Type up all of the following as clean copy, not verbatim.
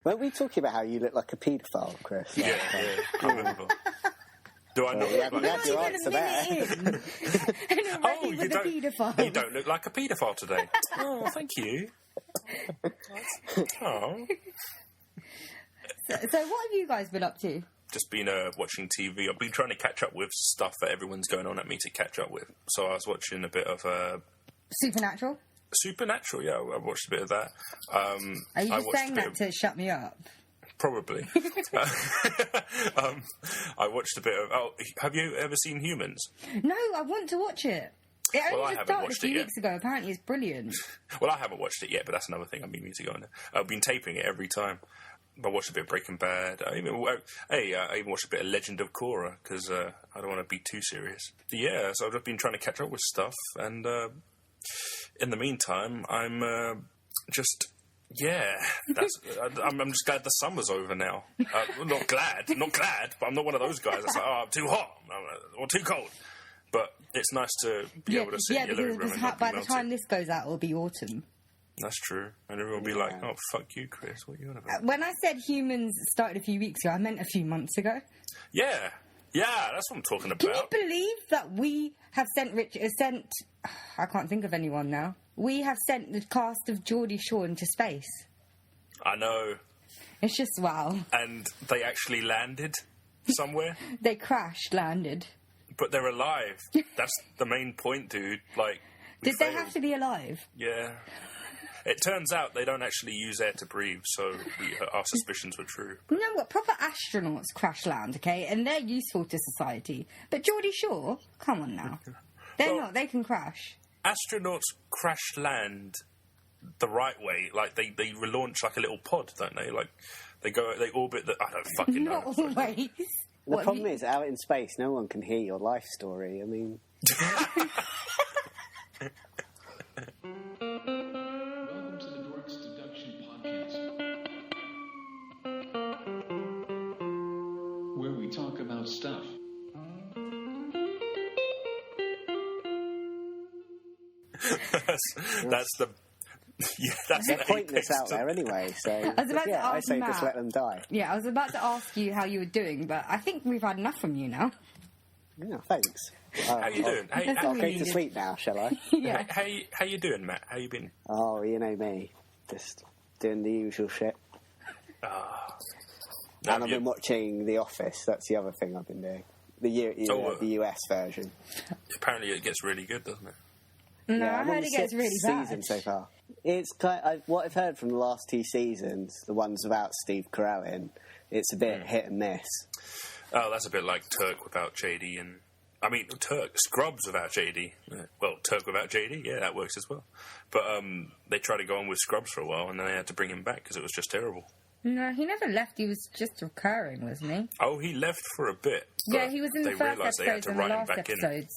Weren't we talking about how you look like a paedophile, Chris? Yeah, I remember. Do I not look like you had your answer there. You don't look like a paedophile today. Oh, thank you. Oh. So what have you guys been up to? Just been watching TV. I've been trying to catch up with stuff that everyone's going on at me to catch up with. So I was watching a bit of Supernatural? Supernatural, yeah. I watched a bit of that. Are you just saying that to shut me up? Probably. I watched a bit of... Oh, have you ever seen Humans? No, I want to watch it. It only just started a few weeks ago. Apparently it's brilliant. Well, I haven't watched it yet, but that's another thing I've been meaning to go on. I've been taping it every time. I watched a bit of Breaking Bad. I even watched a bit of Legend of Korra, because I don't want to be too serious. Yeah, so I've just been trying to catch up with stuff, and in the meantime, I'm just... Yeah, I'm just glad the summer's over now. Not glad, but I'm not one of those guys that's like, oh, I'm too hot or too cold. But it's nice to be able to sit in your living room and not be by the melted. time this goes out, it'll be autumn. That's true. And everyone will be like, oh, fuck you, Chris. What are you on about? When I said Humans started a few weeks ago, I meant a few months ago. Yeah, that's what I'm talking about. Can you believe that we have sent I can't think of anyone now. We have sent the cast of Geordie Shore into space. I know. It's just wow. And they actually landed somewhere. They landed. But they're alive. That's the main point, dude. Like, did they have to be alive? Yeah. It turns out they don't actually use air to breathe, so our suspicions were true. You know what? Proper astronauts crash land, okay? And they're useful to society. But Geordie Shore? Come on now. They're not. They can crash. Astronauts crash land the right way. Like, they relaunch like a little pod, don't they? Like, they orbit I don't fucking know. Not always. The problem is, out in space, no one can hear your life story. I mean... Welcome to the Dorks Deduction Podcast, where we talk about stuff. that's the They're pointing this out there anyway, so... I was about to ask I say Matt, just let them die. Yeah, I was about to ask you how you were doing, but I think we've had enough from you now. Yeah, thanks. How you doing? I'll go to sleep now, shall I? Yeah. How you doing, Matt? How you been? Oh, you know me. Just doing the usual shit. And I've been watching The Office. That's the other thing I've been doing. The US version. Apparently it gets really good, doesn't it? No, Yeah, I heard it gets really bad. Season so far. It's what I've heard from the last two seasons, the ones without Steve Carell in, it's a bit hit and miss. Oh, that's a bit like Turk without JD and... I mean, Scrubs without JD. Well, Turk without JD, yeah, that works as well. But they tried to go on with Scrubs for a while, and then they had to bring him back because it was just terrible. No, he never left. He was just recurring, wasn't he? Oh, he left for a bit. Yeah, he was in the first episodes and the last episodes.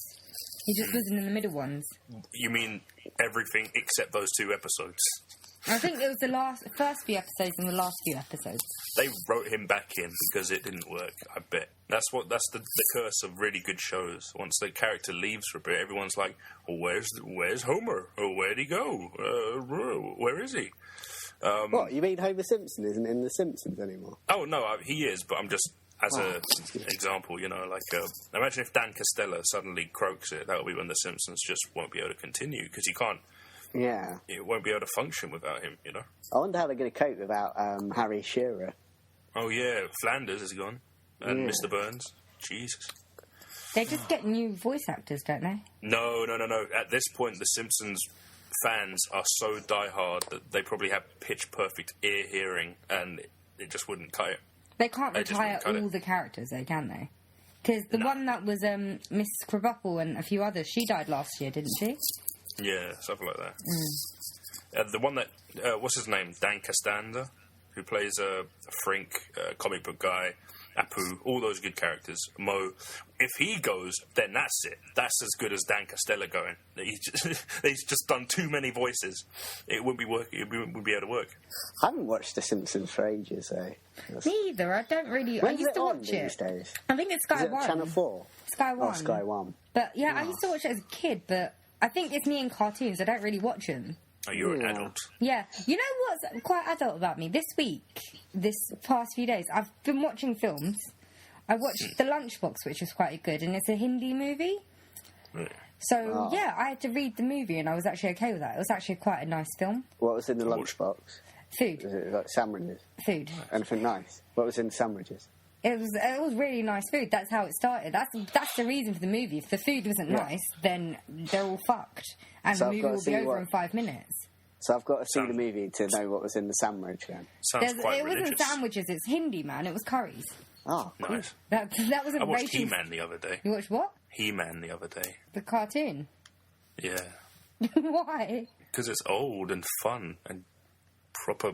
He just wasn't in the middle ones. You mean everything except those two episodes? I think it was the first few episodes and the last few episodes. They wrote him back in because it didn't work, I bet. That's the curse of really good shows. Once the character leaves for a bit, everyone's like, well, where's Homer? Oh, where'd he go? Where is he? What, you mean Homer Simpson isn't in The Simpsons anymore? Oh, no, he is, but I'm just... As an example, you know, like, imagine if Dan Costello suddenly croaks it. That'll be when The Simpsons just won't be able to continue, because he can't... Yeah. It won't be able to function without him, you know? I wonder how they're going to cope without Harry Shearer. Oh, yeah, Flanders is gone. And Mr. Burns. Jesus. They just get new voice actors, don't they? No. At this point, The Simpsons fans are so diehard that they probably have pitch-perfect ear hearing, and it just wouldn't cut it. They can't retire all the characters, though, can they? Because the one that was Miss Krabappel and a few others, she died last year, didn't she? Yeah, something like that. The one that... what's his name? Dan Costanza, who plays a Frink, comic book guy, Apu, all those good characters. Mo. If he goes, then that's it. That's as good as Dan Costello going. He's just done too many voices. It wouldn't be working. It wouldn't be able to work. I haven't watched The Simpsons for ages, though. Me either. I don't really... When's I used to watch these it. days? I think it's Sky Is it One. Channel 4? Sky One. Oh, Sky One. But, yeah, I used to watch it as a kid, but I think it's me and cartoons. I don't really watch them. Oh, you're an adult. Yeah. You know what's quite adult about me? This past few days, I've been watching films. I watched The Lunchbox, which was quite good, and it's a Hindi movie. Right. So, yeah, I had to read the movie, and I was actually okay with that. It was actually quite a nice film. What was in the lunchbox? Food. Was it like sandwiches? Food. Anything nice? What was in the sandwiches? It was really nice food. That's how it started. That's the reason for the movie. If the food wasn't nice, then they're all fucked, and So the I've movie got to will be see over what- in 5 minutes. So I've got to see the movie to know what was in the sandwich then. Sounds quite It wasn't religious. sandwiches. It's Hindi, man. It was curries. Oh, cool. Nice. That wasn't I watched racial. He-Man the other day. You watched what? He-Man the other day. The cartoon. Yeah. Why? Because it's old and fun and proper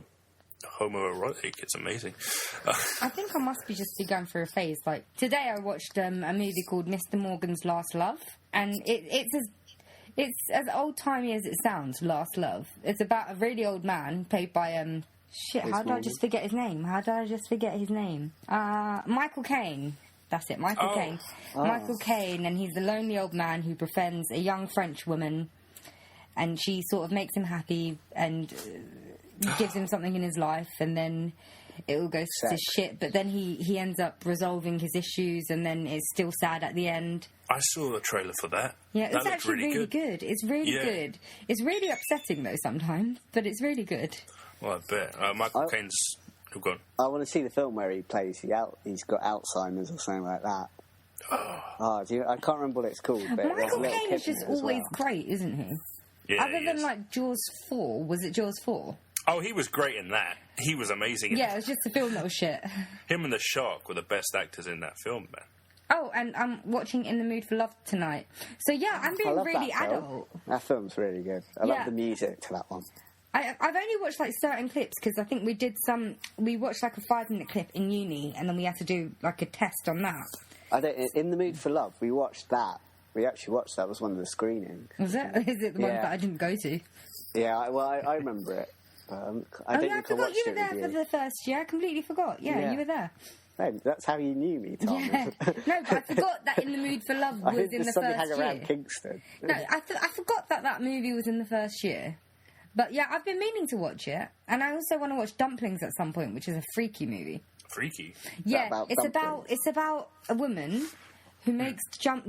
homoerotic. It's amazing. I think I must be just be going through a phase. Like today, I watched a movie called Mr. Morgan's Last Love, and it's as old timey as it sounds. Last Love. It's about a really old man played by shit. How did I just forget his name? Michael Caine. That's it, Michael Caine. Michael Caine, and he's the lonely old man who befriends a young French woman, and she sort of makes him happy and gives him something in his life, and then it all goes to shit. But then he ends up resolving his issues, and then it's still sad at the end. I saw the trailer for that. Yeah, that it's looked actually really good. It's really good. It's really upsetting though sometimes, but it's really good. Well, I bet. Michael Caine's... Oh, go on. I want to see the film where he plays he's got Alzheimer's or something like that. I can't remember what it's called. But Michael Caine is just always great, isn't he? Yeah, Other he than is. like Jaws 4, was it Jaws 4? Oh, he was great in that. He was amazing. Yeah, it was just a film that was shit. Him and the shark were the best actors in that film, man. Oh, and I'm watching In the Mood for Love tonight. So yeah, I'm I being love really that film. adult. That film's really good. I Yeah. love the music to that one. I've only watched like certain clips because I think we watched like a 5-minute clip in uni, and then we had to do like a test on that. In the Mood for Love, we watched that. We actually watched that. It was one of the screenings. Was it? Is it the one Yeah. that I didn't go to? Yeah, I remember it. I don't Oh yeah, I think I forgot watched you were it there with for you. the first year. I completely forgot. Yeah, Yeah. you were there. Hey, that's how you knew me, Tom. Yeah. No, but I forgot that In the Mood for Love I was didn't in the just suddenly first hang year. around Kingston. No, I forgot that movie was in the first year. But yeah, I've been meaning to watch it, and I also want to watch Dumplings at some point, which is a freaky movie. Freaky. Yeah, about it's about a woman who makes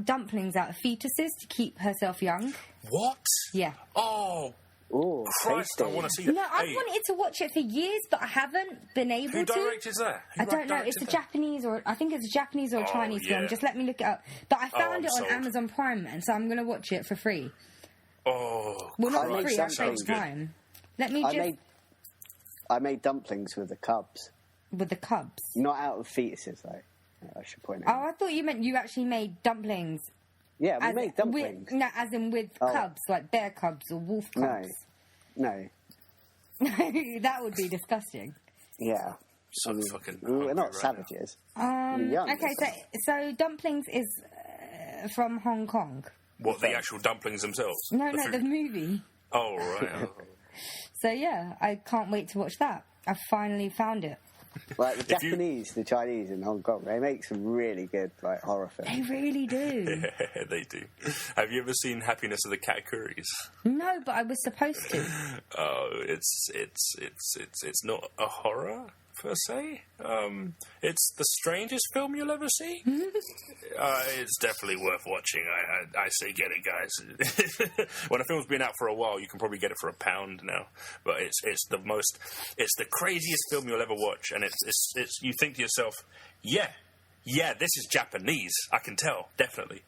dumplings out of fetuses to keep herself young. What? Yeah. Oh, Oh, Christ, I tasty. want to see that. No, I've wanted to watch it for years, but I haven't been able Who to. directed that? I don't know. It's a Japanese I think it's a Japanese or a Chinese film. yeah. Just let me look it up. But I found I'm it on sold. Amazon Prime, and so I'm going to watch it for free. Oh, Well, not Christ, for free. that I'm paying sounds good. Prime. Let me just I made dumplings with the cubs. with the cubs. Not out of fetuses, though. I should point Oh, out. I thought you meant you actually made dumplings. Yeah, we As made dumplings. no, as in with Oh. cubs, like bear cubs or wolf cubs. No. That would be disgusting. Yeah. So fucking We're hungry not right savages. Um, young, okay, so dumplings is from Hong Kong. What, the actual dumplings themselves? No, The no, food? the movie. Oh, right. Oh. So yeah, I can't wait to watch that. I finally found it. Like the If you- Japanese, the Chinese in Hong Kong, they make some really good like horror films. They really do. They do. Have you ever seen Happiness of the Katakuris? No, but I was supposed to. Oh, it's not a horror per se. It's the strangest film you'll ever see. It's definitely worth watching. I say get it, guys. When a film's been out for a while, you can probably get it for £1 now. But it's the craziest film you'll ever watch, and it's you think to yourself, yeah, this is Japanese. I can tell, definitely.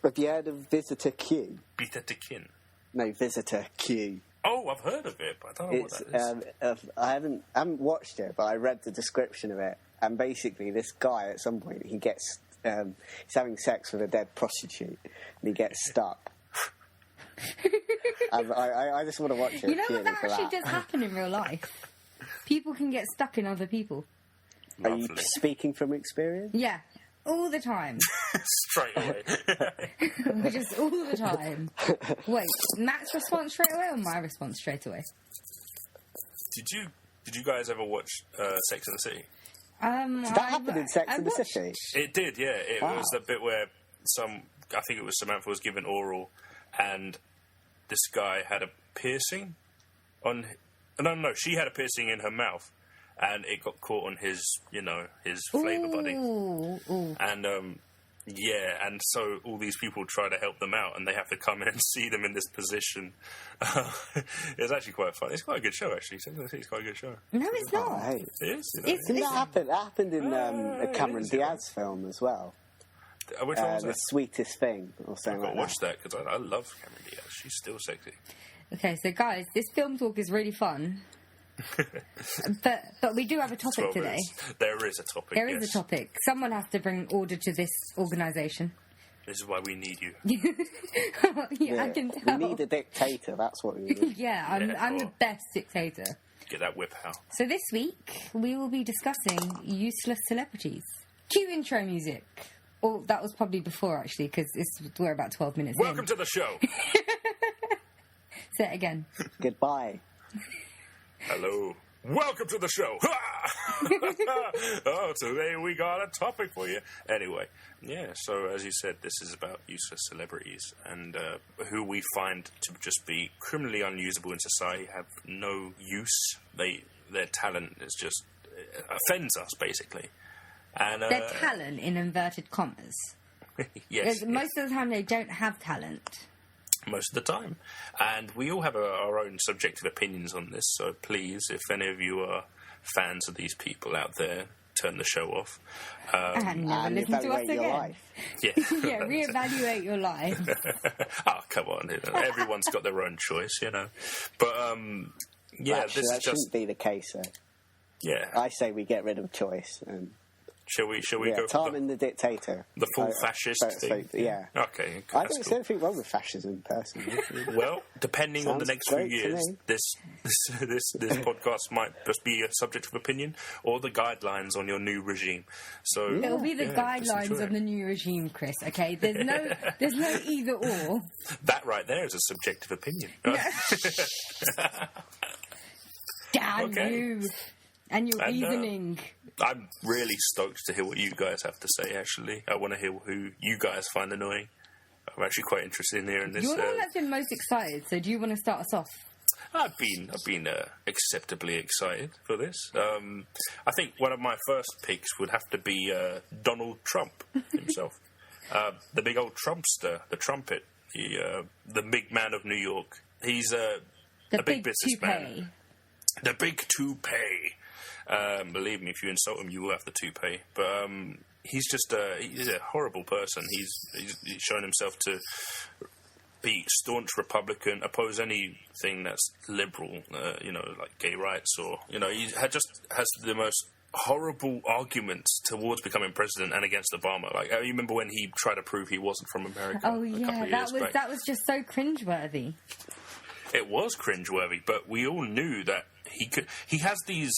Have you heard of Visitor Q? Bita Tekin. No, Visitor Q. Oh, I've heard of it, but I don't know It's what that is. I haven't watched it, but I read the description of it, and basically this guy at some point he gets he's having sex with a dead prostitute, and he gets stuck. I just want to watch it. You know what? purely That for actually does happen in real life. People can get stuck in other people. Are you Lovely. speaking from experience? Yeah, all the time. Straight away. Just all the time. Wait, Matt's response straight away or my response straight away? Did you guys ever watch Sex and the City? Did that happen in Sex and the watched- City? It did, yeah. It Wow. was the bit where I think it was Samantha was given oral, and this guy had a piercing on. No, she had a piercing in her mouth, and it got caught on his, his flavour buddy. Ooh. And and so all these people try to help them out, and they have to come in and see them in this position. It's actually quite fun. It's quite a good show, actually. It's quite a good show. No, it's not. Hey. It is. Didn't that happen? That happened in a Cameron Diaz film as well. Which one was The that? Sweetest Thing, or I've something got to like watch that because I love Cameron Diaz. She's still sexy. Okay, so guys, this film talk is really fun. but we do have a topic today. There is a topic. There is a topic. Someone has to bring order to this organisation. This is why we need you. I can tell. We need a dictator, that's what we need. Yeah, I'm the best dictator. Get that whip out. So this week, we will be discussing useless celebrities. Cue intro music. Oh, that was probably before, actually, because we're about 12 minutes in. Welcome to the show. Say it again. Goodbye. Hello. Welcome to the show. Oh, today we got a topic for you. Anyway, so as you said, this is about useless celebrities and who we find to just be criminally unusable in society, have no use. Their talent is just offends us, basically. And Their talent, in inverted commas. yes. Most of the time, they don't have talent. Most of the time. And we all have our own subjective opinions on this, so please, if any of you are fans of these people out there, turn the show off. And never And listen to us evaluate your again. life. Yeah, Yeah, reevaluate your life. Oh, come on. Everyone's got their own choice, But, Actually, this that is just... shouldn't be the case, though. Yeah. I say we get rid of choice. And Shall we go for Tom and the dictator. the full fascist thing? Yeah. Okay, I that's don't see cool. anything wrong with fascism, personally. Well, depending on the Sounds next few great to years, me. this podcast might just be a subject of opinion or the guidelines on your new regime. So It'll be the just guidelines enjoy of the it. new regime, Chris. Okay, there's no either or. That right there is a subjective opinion. Damn Okay. you and your And, reasoning. I'm really stoked to hear what you guys have to say. Actually, I want to hear who you guys find annoying. I'm actually quite interested in hearing this. You're the one that's been most excited, so do you want to start us off? I've been acceptably excited for this. I think one of my first picks would have to be Donald Trump himself, the big old Trumpster, the trumpet, the big man of New York. He's a big businessman. toupee. The big toupee. Believe me, if you insult him, you will have the toupee. But he's a horrible person. He's shown himself to be staunch Republican, oppose anything that's liberal, like gay rights, or he has the most horrible arguments towards becoming president and against Obama. Like, you remember when he tried to prove he wasn't from America? Oh a couple yeah, of years back? that was just so cringeworthy. It was cringeworthy, but we all knew that he has these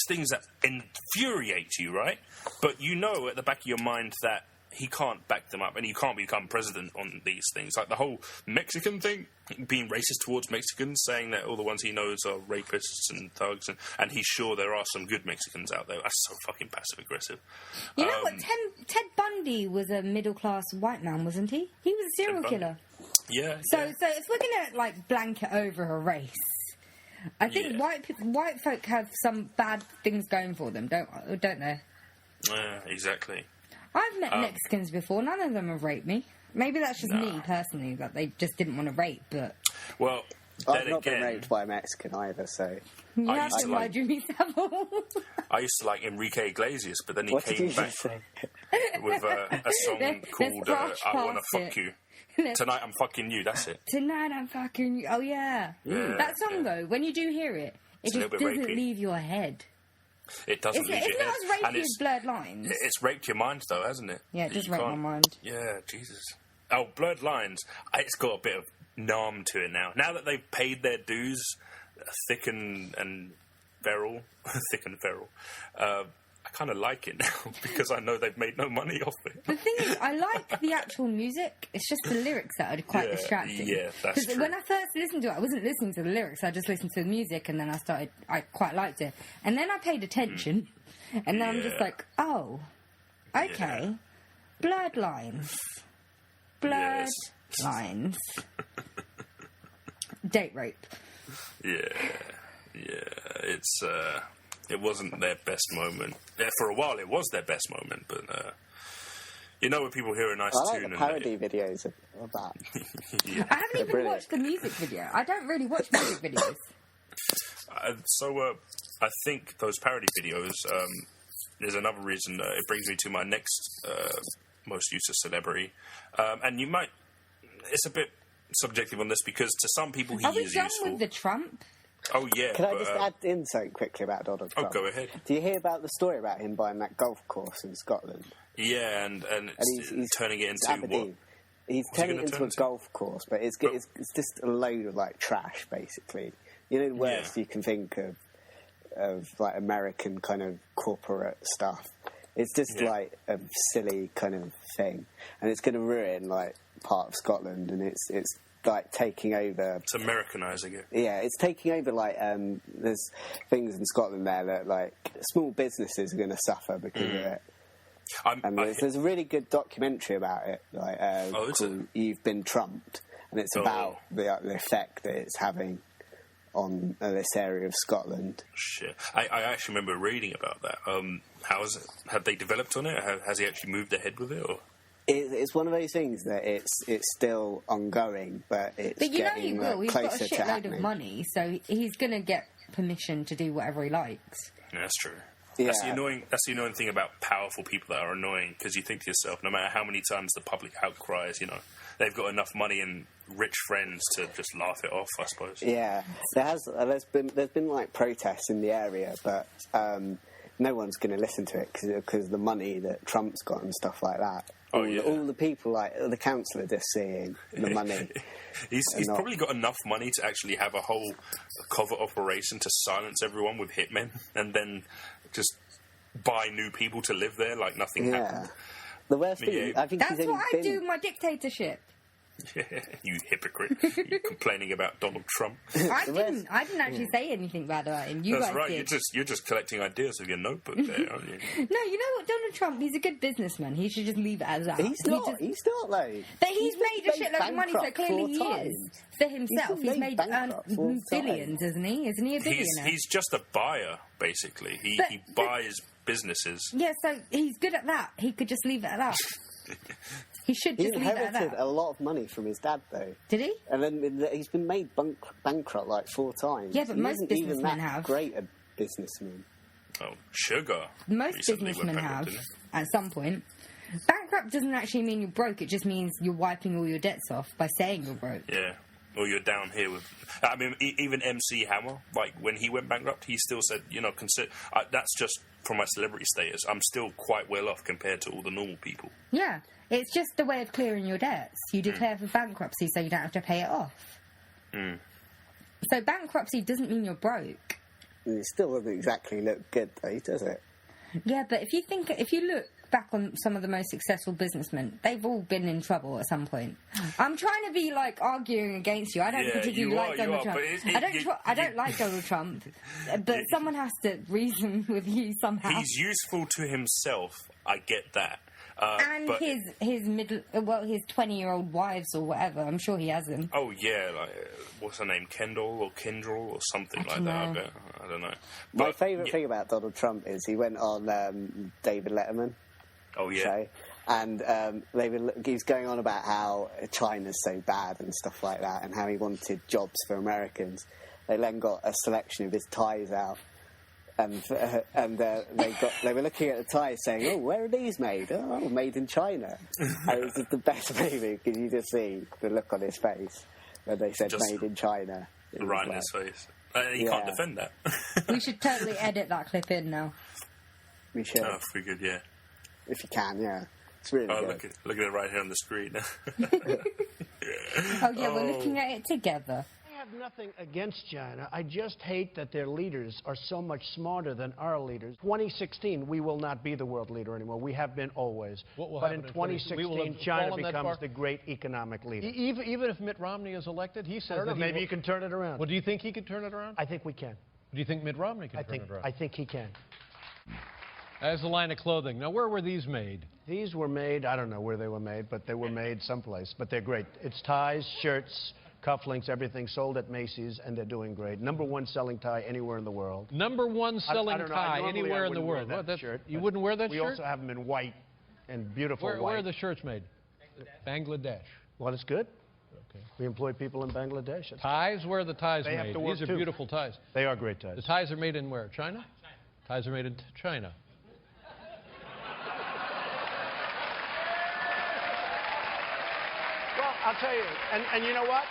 things that infuriate you, right? But you know at the back of your mind that he can't back them up, and he can't become president on these things. Like the whole Mexican thing, being racist towards Mexicans, saying that all the ones he knows are rapists and thugs, and he's sure there are some good Mexicans out there. That's so fucking passive-aggressive. You know what? Ted Bundy was a middle-class white man, wasn't he? He was a serial killer. Yeah. So if we're gonna blanket over a race, I think white folk have some bad things going for them, don't they? Yeah, exactly. I've met Mexicans before. None of them have raped me. Maybe that's just me personally, that they just didn't want to rape. But well, I've not been raped by a Mexican either, so you I have used been to by like- Jimmy Savile. I used to like Enrique Iglesias, but then he what did came you back just say? with a song Let's called brush "I Wanna past Fuck it. You." Let's- Tonight I'm fucking you. That's it. Tonight I'm fucking you. Oh yeah. That song though, when you do hear it, It's it a just little bit doesn't rapey. leave your head. It doesn't leave It's your not head. as And rapey as Blurred Lines. It's raped your mind, though, hasn't it? Yeah, it does You rape my can't- mind. Yeah, Jesus. Oh, Blurred Lines. It's got a bit of nom to it now. Now that they've paid their dues, thick and feral, I kind of like it now because I know they've made no money off it. The thing is, I like the actual music. It's just the lyrics that are quite distracting. Yeah, that's true. When I first listened to it, I wasn't listening to the lyrics. I just listened to the music, and then I quite liked it. And then I paid attention, and then I'm just Yeah. like, oh, okay, Blurred Lines, Blurred Yes. Lines, date rape. It's it wasn't their best moment. Yeah, for a while, it was their best moment, but when people hear a nice I like tune the parody videos of that. I haven't even watched the music video. I don't really watch music videos. I think those parody videos. There's another reason. It brings me to my next most useless celebrity, and you might. It's a bit subjective on this because to some people he is useful. Are we done with the Trump? Oh yeah. Can I just add in something quickly about Donald Trump? Oh, go ahead. Do you hear about the story about him buying that golf course in Scotland? Yeah, and he's turning it into Aberdeen. what? He's turning it into a golf course, but it's just a load of like trash, basically. The worst you can think of like American kind of corporate stuff. It's just like a silly kind of thing, and it's going to ruin like part of Scotland, and it's like taking over. It's Americanizing it. Yeah, it's taking over. Like there's things in Scotland there that like small businesses are going to suffer because of it. And there's a really good documentary about it, like called "You've Been Trumped," and it's about the effect that it's having on this area of Scotland. Shit, I actually remember reading about that. How is it? Have they developed on it? Has he actually moved ahead with it? Or? It's one of those things that it's still ongoing, but it's getting he will. He's closer got a to shitload happening. of money, so he's going to get permission to do whatever he likes. Yeah, that's true. Yeah. That's the annoying thing about powerful people that are annoying, because you think to yourself, no matter how many times the public outcries, they've got enough money and rich friends to just laugh it off, I suppose. Yeah, there's been like protests in the area, but no one's going to listen to it because the money that Trump's got and stuff like that. All the people, like the council, are just seeing the money. He's probably got enough money to actually have a whole covert operation to silence everyone with hitmen, and then just buy new people to live there like nothing happened. The worst thing, I think that's what I do with my dictatorship. You hypocrite! You're complaining about Donald Trump. I didn't actually say anything bad about him. That's guys right. did. You're just collecting ideas with your notebook there, aren't you? No, you know what, Donald Trump, he's a good businessman. He should just leave it as that. He's not though. But he's made a shitload of money, so clearly he is for himself. He's made billions, isn't he? Isn't he a billionaire? He's just a buyer, basically. He buys businesses. Yeah, so he's good at that. He could just leave it at that. He should just leave it at that. He inherited a lot of money from his dad, though. Did he? And then he's been made bankrupt like 4 times. Yeah, but most businessmen have. Great a businessman. Oh, Sugar. Most businessmen have at some point. Bankrupt doesn't actually mean you're broke. It just means you're wiping all your debts off by saying you're broke. Yeah. Or you're down here with... I mean, even MC Hammer, like, when he went bankrupt, he still said, that's just from my celebrity status. I'm still quite well off compared to all the normal people. Yeah. It's just a way of clearing your debts. You declare for bankruptcy so you don't have to pay it off. So bankruptcy doesn't mean you're broke. It still doesn't exactly look good, though, does it? Yeah, but if you look back on some of the most successful businessmen, they've all been in trouble at some point. I'm trying to be like arguing against you. I don't particularly like Donald Trump. I don't like Donald Trump, but someone has to reason with you somehow. He's useful to himself. I get that. And his 20-year-old wives or whatever. I'm sure he has them. Oh yeah, like what's her name, Kendall or Kendall or something like that. I bet. I don't know. My favourite thing about Donald Trump is he went on David Letterman. Oh yeah. Show, and he was going on about how China's so bad and stuff like that, and how he wanted jobs for Americans. They then got a selection of his ties out. And they were looking at the ties saying, "Oh, where are these made? Oh, made in China." And it was just the best movie because you just see the look on his face when they said just "made in China." Right in his face. He can't defend that. We should totally edit that clip in now. We should. Oh, if we could, yeah. If you can, yeah. It's really good. Look at it right here on the screen. Oh yeah, we're looking at it together. I have nothing against China. I just hate that their leaders are so much smarter than our leaders. 2016, we will not be the world leader anymore. We have been always. But in 2016, China becomes the great economic leader. Even if Mitt Romney is elected, he says that maybe you can turn it around. Well, do you think he could turn it around? I think we can. Do you think Mitt Romney can turn it around? I think he can. As a line of clothing. Now, where were these made? These were made, I don't know where they were made, but they were made someplace. But they're great. It's ties, shirts, cufflinks, everything sold at Macy's, and they're doing great. Number one selling tie anywhere in the world. Number one selling tie anywhere in the world. That shirt, you wouldn't wear that shirt? We also have them in white and beautiful white. Where are the shirts made? Bangladesh. Well, it's good. Okay. We employ people in Bangladesh. Ties? Where are the ties they made? Have to work These are too. beautiful ties. They are great ties. The ties are made in where? China? Ties are made in China. Well, I'll tell you, and you know what,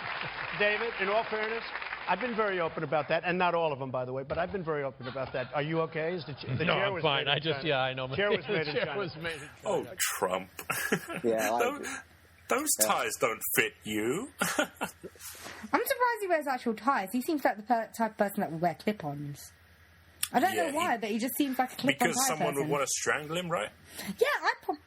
David, in all fairness, I've been very open about that, and not all of them, by the way, but I've been very open about that. Are you okay? Is the no, chair I'm was fine. Made in China. I know. The chair was made in China. Was made in China. Oh, Trump. Yeah, those ties don't fit you. I'm surprised he wears actual ties. He seems like the type of person that would wear clip-ons. I don't know why, but he just seems like a clip-on because tie someone person. would want to strangle him, right?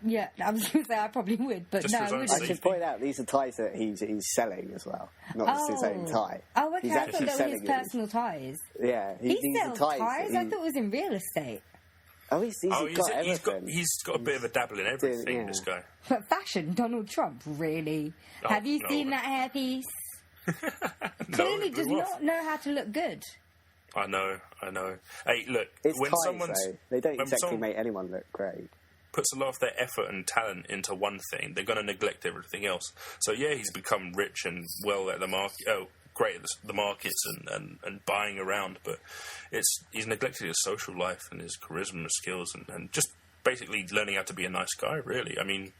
Yeah, I was going to say I probably would, but Just no, for his I own wouldn't. I should point out these are ties that he's selling as well, not just his own tie. Oh, okay. He's I thought actually they were his selling these. personal ties. Yeah, He these sells are ties? that I thought it was in real estate. he's got everything. He's got a bit of a dabble in everything, yeah. this guy. But fashion, Donald Trump, really? Oh, Have you no. seen that hairpiece? Clearly does not know how to look good. I know. Hey, look, It's when ties, someone's though. They don't when exactly someone make anyone look great. puts a lot of their effort and talent into one thing, they're going to neglect everything else. So yeah, he's become rich and well at the market. Oh, great at the markets and buying around, but he's neglected his social life and his charisma skills and just basically learning how to be a nice guy. Really, I mean.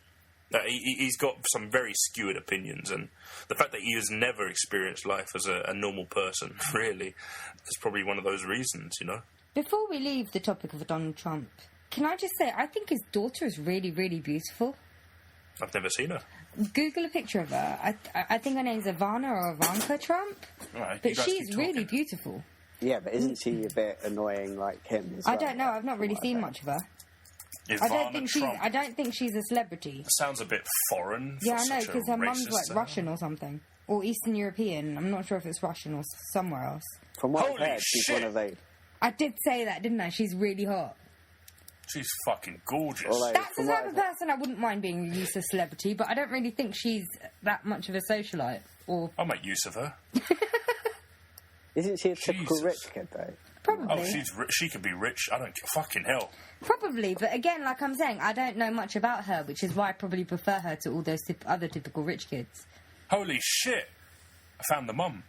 He's got some very skewed opinions, and the fact that he has never experienced life as a normal person, really, is probably one of those reasons, you know? Before we leave the topic of Donald Trump, can I just say, I think his daughter is really, really beautiful. I've never seen her. Google a picture of her. I think her name's Ivana or Ivanka Trump. Right, But she's really beautiful. Yeah, but isn't she a bit annoying like him as well? I don't know. I've not really seen much of her. I don't think she's a celebrity. That sounds a bit foreign. Yeah, I know, because her mum's like Russian or something. Or Eastern European. I'm not sure if it's Russian or somewhere else. From what I've heard, she's one of those. I did say that, didn't I? She's really hot. She's fucking gorgeous. Although, That's the type of person I wouldn't mind being a useless celebrity, but I don't really think she's that much of a socialite. Or I'll make use of her. Isn't she a typical Jesus. rich kid, though? probably. Oh, she could be rich. I don't give fucking hell. Probably, but again, like I'm saying, I don't know much about her, which is why I probably prefer her to all those other typical rich kids. Holy shit! I found the mum.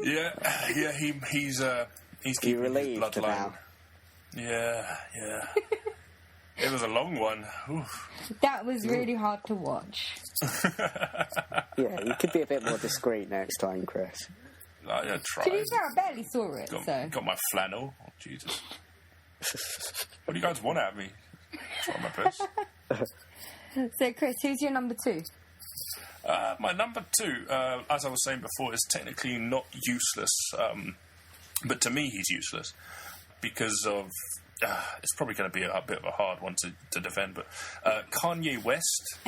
Yeah. He's keeping his relieved bloodline. now? Yeah. It was a long one. Oof. That was really hard to watch. Yeah, you could be a bit more discreet next time, Chris. I tried. To be fair, I barely saw it, so... Got my flannel. Oh, Jesus. What do you guys want out of me? Try my best. So, Chris, who's your number two? My number two, as I was saying before, is technically not useless, but to me he's useless because of... it's probably going to be a bit of a hard one to defend, but Kanye West...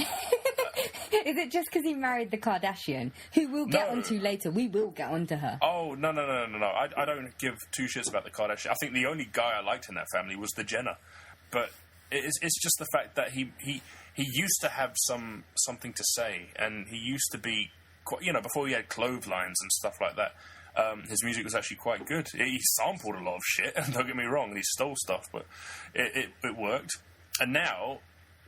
Is it just because he married the Kardashian, who we'll get onto later? We will get onto her. Oh, no. I don't give two shits about the Kardashian. I think the only guy I liked in that family was the Jenner. But it's just the fact that he used to have something to say, and he used to be, quite, before he had clotheslines and stuff like that, his music was actually quite good. He sampled a lot of shit, and don't get me wrong, he stole stuff, but it worked. And now...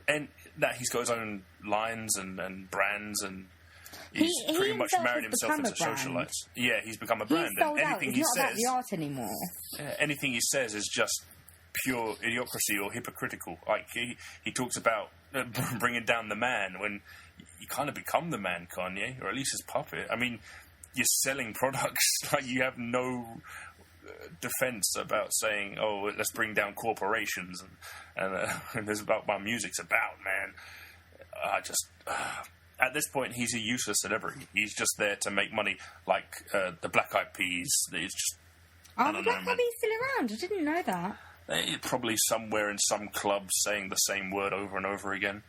And that he's got his own lines and brands, and he's pretty much married himself into socialites. Yeah, he's become a brand. He's sold out. It's not about the art anymore. Anything he says is just pure idiocracy or hypocritical. Like he talks about bringing down the man when you kind of become the man, Kanye, or at least his puppet. I mean, you're selling products. Like you have no defense about saying, oh, let's bring down corporations and this is about what music's about, man. At this point, he's a useless celebrity. He's just there to make money, like the Black Eyed Peas. It's just the Black Eyed Peas still around. I didn't know that. They're probably somewhere in some club saying the same word over and over again.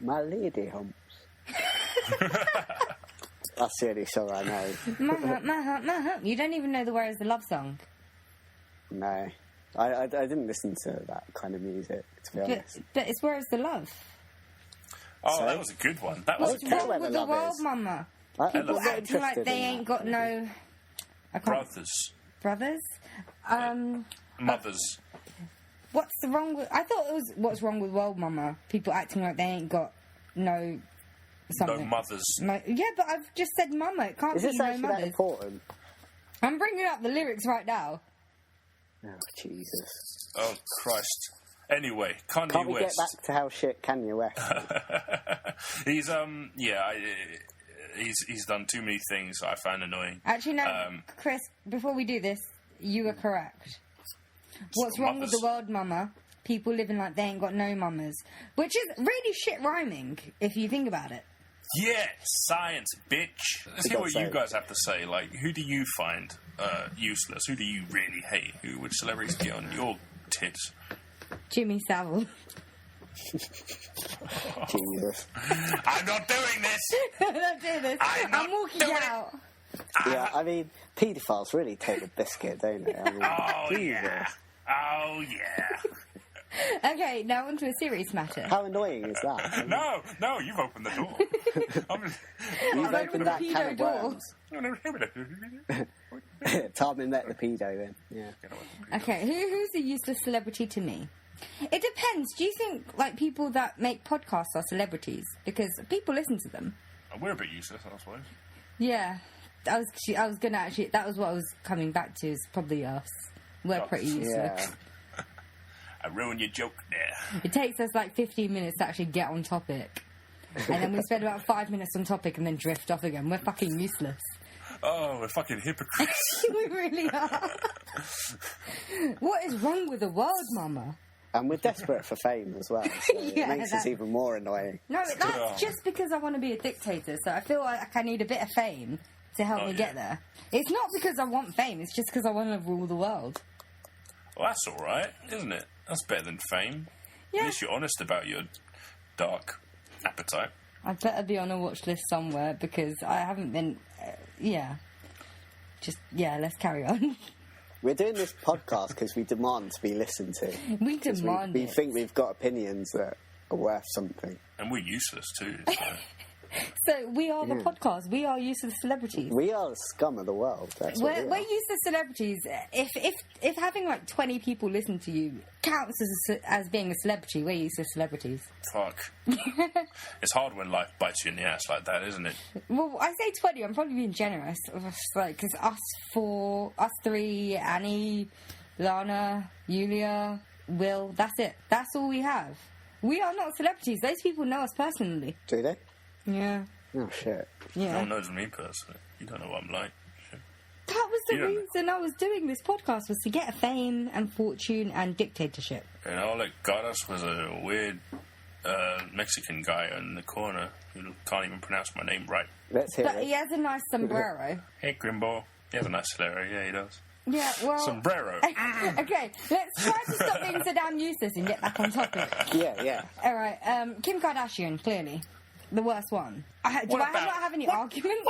My lady humps. That's the only song I know. My hump. You don't even know the words of the love song. No. I didn't listen to that kind of music, to be honest. But it's Where's the Love? Oh, So? that was a good one. That was What's a good wrong Where with the the Love world, Is. Mama? I'm People not acting like interested they in ain't that. got no... I can't... Brothers. Brothers? Mothers. What's wrong with... I thought it was What's Wrong with World, Mama? People acting like they ain't got no... something. No mothers. No, yeah, but I've just said Mama. It can't Is be this no actually that mothers. important? I'm bringing up the lyrics right now. Oh, Jesus. Oh, Christ. Anyway, Kanye Can't we get West. back to how shit Kanye West is? He's done too many things I found annoying. Actually, no, Chris, before we do this, you are correct. What's wrong with the world, Mama? People living like they ain't got no mamas. Which is really shit rhyming, if you think about it. Yeah, science, bitch. Let's hear what you guys have to say. Like, who do you find useless? Who do you really hate? Which celebrities get on your tits? Jimmy Savile. Jesus. I'm not doing this! I'm not doing this. I'm walking out. Yeah, I mean, paedophiles really take the biscuit, don't they? I mean, Oh, Jesus. yeah. Oh, yeah. Okay, now onto a serious matter. How annoying is that? No, you've opened the door. You've opened that pedo can of door. worms. Tarmin let the pedo in. Yeah. Okay, who's a useless celebrity to me? It depends. Do you think, like, people that make podcasts are celebrities? Because people listen to them. We're a bit useless, I suppose. Yeah. I was gonna actually... That was what I was coming back to, is probably us. We're pretty useless. Yeah. I ruined your joke there. It takes us, like, 15 minutes to actually get on topic. And then we spend about 5 minutes on topic and then drift off again. We're fucking useless. Oh, we're fucking hypocrites. We really are. What is wrong with the world, Mama? And we're desperate for fame as well, so Yeah, it makes us that- even more annoying. No, that's just because I want to be a dictator, so I feel like I need a bit of fame to help me get there. It's not because I want fame, it's just because I want to rule the world. Well, that's all right, isn't it? That's better than fame. Yeah. At least you're honest about your dark appetite. I better be on a watch list somewhere because I haven't been... let's carry on. We're doing this podcast because we demand to be listened to. We demand We it. think we've got opinions that are worth something. And we're useless too. So. So we are the podcast. We are useless celebrities. We are the scum of the world. That's what We're useless celebrities. If having like 20 people listen to you counts as being a celebrity, we're useless celebrities. Fuck. It's hard when life bites you in the ass like that, isn't it? Well, I say 20. I'm probably being generous. Like, because us three, Annie, Lana, Yulia, Will. That's it. That's all we have. We are not celebrities. Those people know us personally. Do they? Yeah. Oh, shit. No Yeah. one knows me personally. You don't know what I'm like. Shit. That was the You don't know. reason I was doing this podcast, was to get fame and fortune and dictatorship. And all that got us was a weird Mexican guy in the corner who can't even pronounce my name right. Let's hear But it. he has a nice sombrero. Hey, Grimbo. He has a nice salary. Yeah, he does. Yeah, well... Sombrero. Okay, let's try to stop being so damn useless and get back on topic. Yeah. All right, Kim Kardashian, clearly. The worst one. Do I not have any arguments?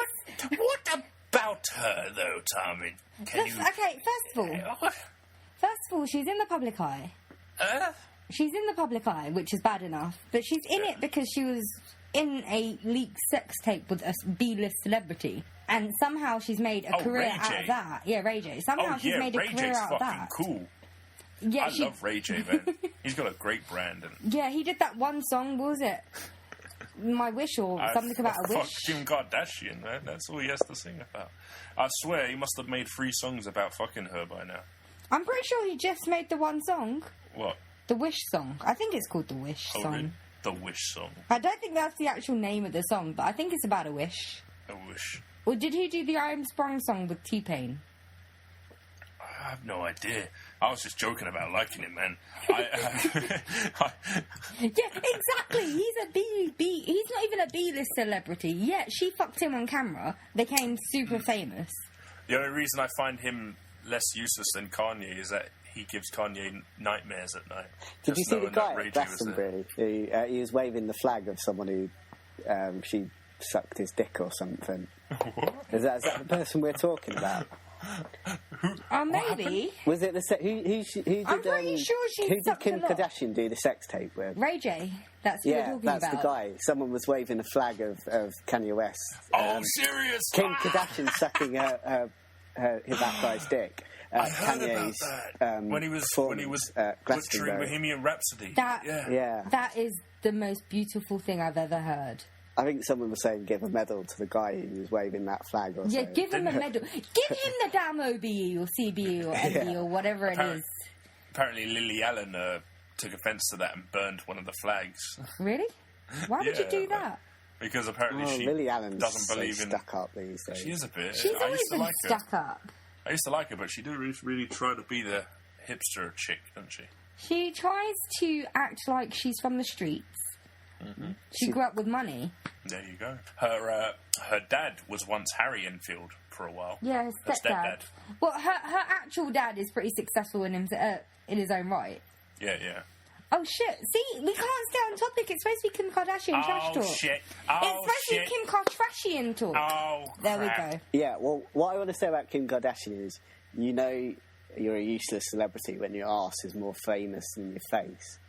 What about her, though, Tommy? Okay, first of all, she's in the public eye. She's in the public eye, which is bad enough. But she's in it because she was in a leaked sex tape with a B-list celebrity. And somehow she's made a career Ray out J. of that. Yeah, Ray J. Somehow she's made a Ray career J's out of fucking that. cool. Yeah, I love Ray J, man. He's got a great brand. And Yeah, he did that one song, what was it? My Wish or something about a fuck wish? Kim Kardashian, man. That's all he has to sing about. I swear, he must have made 3 songs about fucking her by now. I'm pretty sure he just made the one song. What? The Wish song. I think it's called The Wish Oh, song. really? The Wish song. I don't think that's the actual name of the song, but I think it's about a wish. A Wish. Or did he do the I Am Sprung song with T-Pain? I have no idea. I was just joking about liking it, man. Yeah, exactly. He's not even a B-list celebrity. Yet she fucked him on camera, became super famous. The only reason I find him less useless than Kanye is that he gives Kanye nightmares at night. Did you Just see the knowing that guy Ray at J was there. Glastonbury? He was waving the flag of someone who she sucked his dick or something. Is that the person we're talking about? Maybe. Was it the who did? I'm pretty sure she Who did sucked Kim a lot. Kardashian do the sex tape with? Ray J. That's who we're talking that's about. the guy. Someone was waving a flag of Kanye West. Serious? Kim Kardashian sucking that guy's dick. I heard about Kanye's that. When he was butchering Glastonbury. Bohemian Rhapsody. That is the most beautiful thing I've ever heard. I think someone was saying give a medal to the guy who was waving that flag or something. Yeah, give him a medal. Give him the damn OBE or CBE or MBE or whatever it is. Apparently Lily Allen took offence to that and burned one of the flags. Really? Why would you do that? Because apparently she Lily Allen doesn't believe in... stuck up these days. She is a bit. She's always been stuck up. I used to like her, but she didn't really try to be the hipster chick, doesn't she? She tries to act like she's from the streets. Mm-hmm. She grew up with money. There you go. Her dad was once Harry Enfield for a while. Yeah, his stepdad. Well, her actual dad is pretty successful in his own right. Yeah. Oh shit! See, we can't stay on topic. It's supposed to be Kim Kardashian trash talk. Shit! It's supposed to be Kim Kardashian talk. Oh, there we crap. go. Yeah. Well, what I want to say about Kim Kardashian is, you're a useless celebrity when your ass is more famous than your face.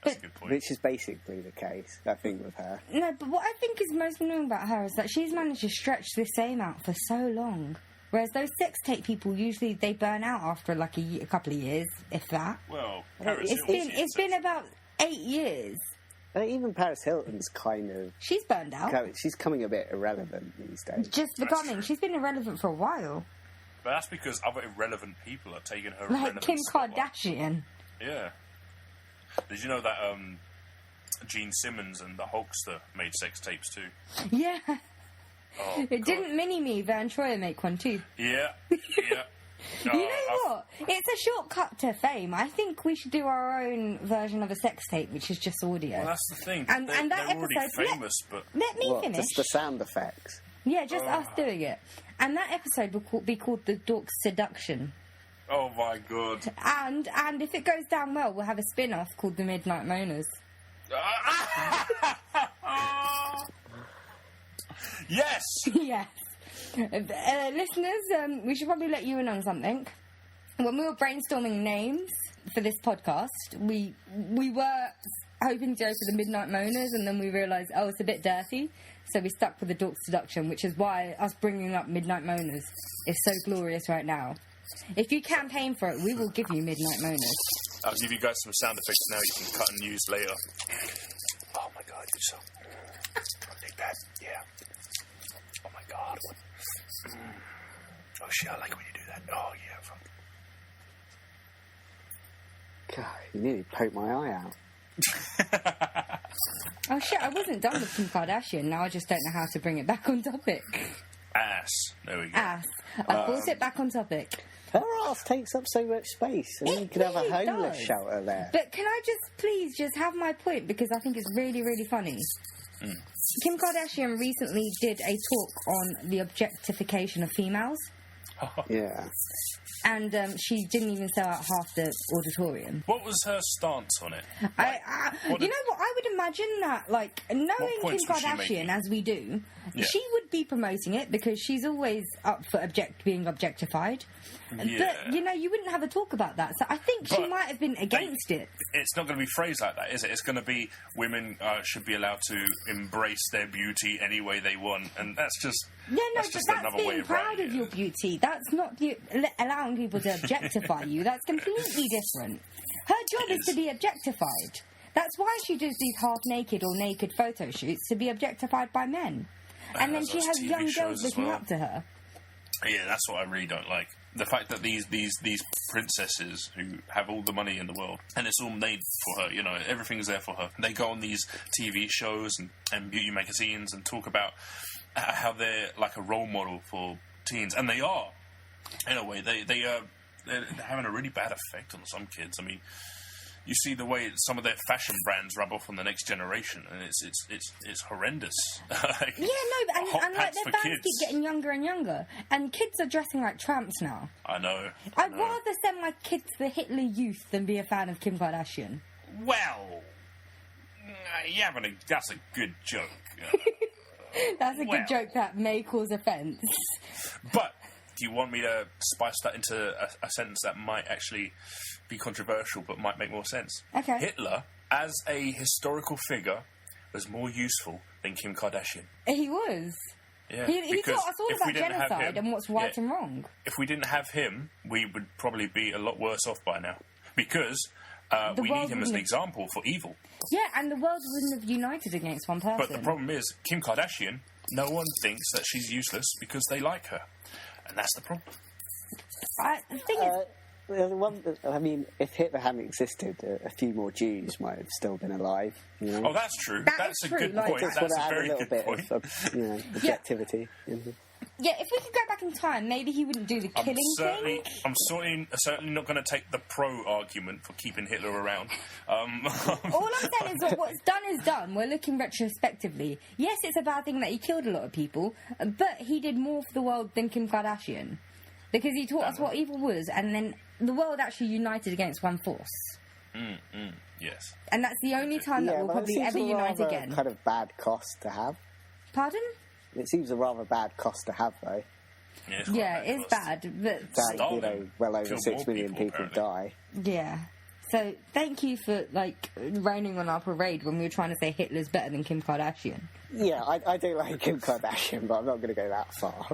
That's a good point. Which is basically the case, I think, with her. No, but what I think is most annoying about her is that she's managed to stretch this same out for so long. Whereas those sex tape people, usually they burn out after like a couple of years, if that. Well, it's been about 8 years. Even Paris Hilton's kind of... She's burned out. She's coming a bit irrelevant these days. Just becoming. She's been irrelevant for a while. But that's because other irrelevant people are taking her like irrelevant Kim spotlight. Kardashian. Yeah. Did you know that Gene Simmons and the Hulkster made sex tapes too? Yeah. Oh, Didn't Mini-Me, Van Troyer, make one too? Yeah. You know what? It's a shortcut to fame. I think we should do our own version of a sex tape, which is just audio. Well, that's the thing. And that they're already episode, famous, but... Let me finish. Just the sound effects? Yeah, just us doing it. And that episode will be called The Dorks Seduction. Oh, my God. And if it goes down well, we'll have a spin-off called The Midnight Moaners. Yes! Yes. Listeners, we should probably let you in on something. When we were brainstorming names for this podcast, we were hoping to go for The Midnight Moaners, and then we realised, it's a bit dirty, so we stuck with The Dorks Seduction, which is why us bringing up Midnight Moaners is so glorious right now. If you campaign for it, we will give you Midnight Moaners. I'll give you guys some sound effects now you can cut and use later. Oh my God, you so... Take that, yeah. Oh my God. Oh shit, I like when you do that. Oh yeah, fuck. God, you nearly poked my eye out. Oh shit, I wasn't done with Kim Kardashian. Now I just don't know how to bring it back on topic. Ass. There we go. Ass. I brought it back on topic. Her ass takes up so much space. And you could have a really homeless does. shelter there. But can I please have my point, because I think it's really, really funny. Kim Kardashian recently did a talk on the objectification of females. Yeah. And she didn't even sell out half the auditorium. What was her stance on it? You know what? I would imagine that, like, knowing Kim Kardashian as we do, she would be promoting it because she's always up for being objectified. Yeah. But, you wouldn't have a talk about that. So I think she might have been against it. It's not going to be phrased like that, is it? It's going to be women should be allowed to embrace their beauty any way they want. And that's just... That's being proud of your beauty. That's not allowing people to objectify you. That's completely different. Her job is to be objectified. That's why she does these half-naked or naked photo shoots, to be objectified by men. And then she has TV young shows girls as looking well. up to her. Yeah, that's what I really don't like. The fact that these princesses who have all the money in the world, and it's all made for her, everything's there for her. They go on these TV shows and beauty magazines and talk about how they're like a role model for teens, and they are. In a way, they're having a really bad effect on some kids. I mean, you see the way some of their fashion brands rub off on the next generation, and it's horrendous. And like their fans keep getting younger and younger, and kids are dressing like tramps now. I know. I'd rather send my kids to the Hitler Youth than be a fan of Kim Kardashian. Well, that's a good joke. That's a good joke that may cause offence. But do you want me to spice that into a sentence that might actually be controversial but might make more sense? Okay. Hitler, as a historical figure, was more useful than Kim Kardashian. He was. Yeah, He taught us all if we about didn't have genocide him- and what's right and wrong. If we didn't have him, we would probably be a lot worse off by now. Because The we world need him as an wouldn't- example for evil. Yeah, and the world wouldn't have united against one person. But the problem is, Kim Kardashian, no one thinks that she's useless because they like her. And that's the problem. The thing is, if Hitler hadn't existed, a few more Jews might have still been alive. You know? Oh, that's true. That That's is a true, good like- point. Just That's want to a add a very little good bit point. of objectivity. Mhm. yeah, if we could go back in time, maybe he wouldn't do the killing thing. I'm certainly not going to take the pro argument for keeping Hitler around. All I'm saying is that what's done is done. We're looking retrospectively. Yes, it's a bad thing that he killed a lot of people, but he did more for the world than Kim Kardashian. Because he taught us what evil was, and then the world actually united against one force. Yes. And that's the only time that we'll but it probably seems ever a unite rather again. kind of bad cost to have. Pardon? It seems a rather bad cost to have, though. Yeah, it's quite Yeah, it is cost. bad, but... That, Stalin well over killed 6 more million people apparently. die. Yeah. So, thank you for, raining on our parade when we were trying to say Hitler's better than Kim Kardashian. Yeah, I do like Kim Kardashian, but I'm not going to go that far.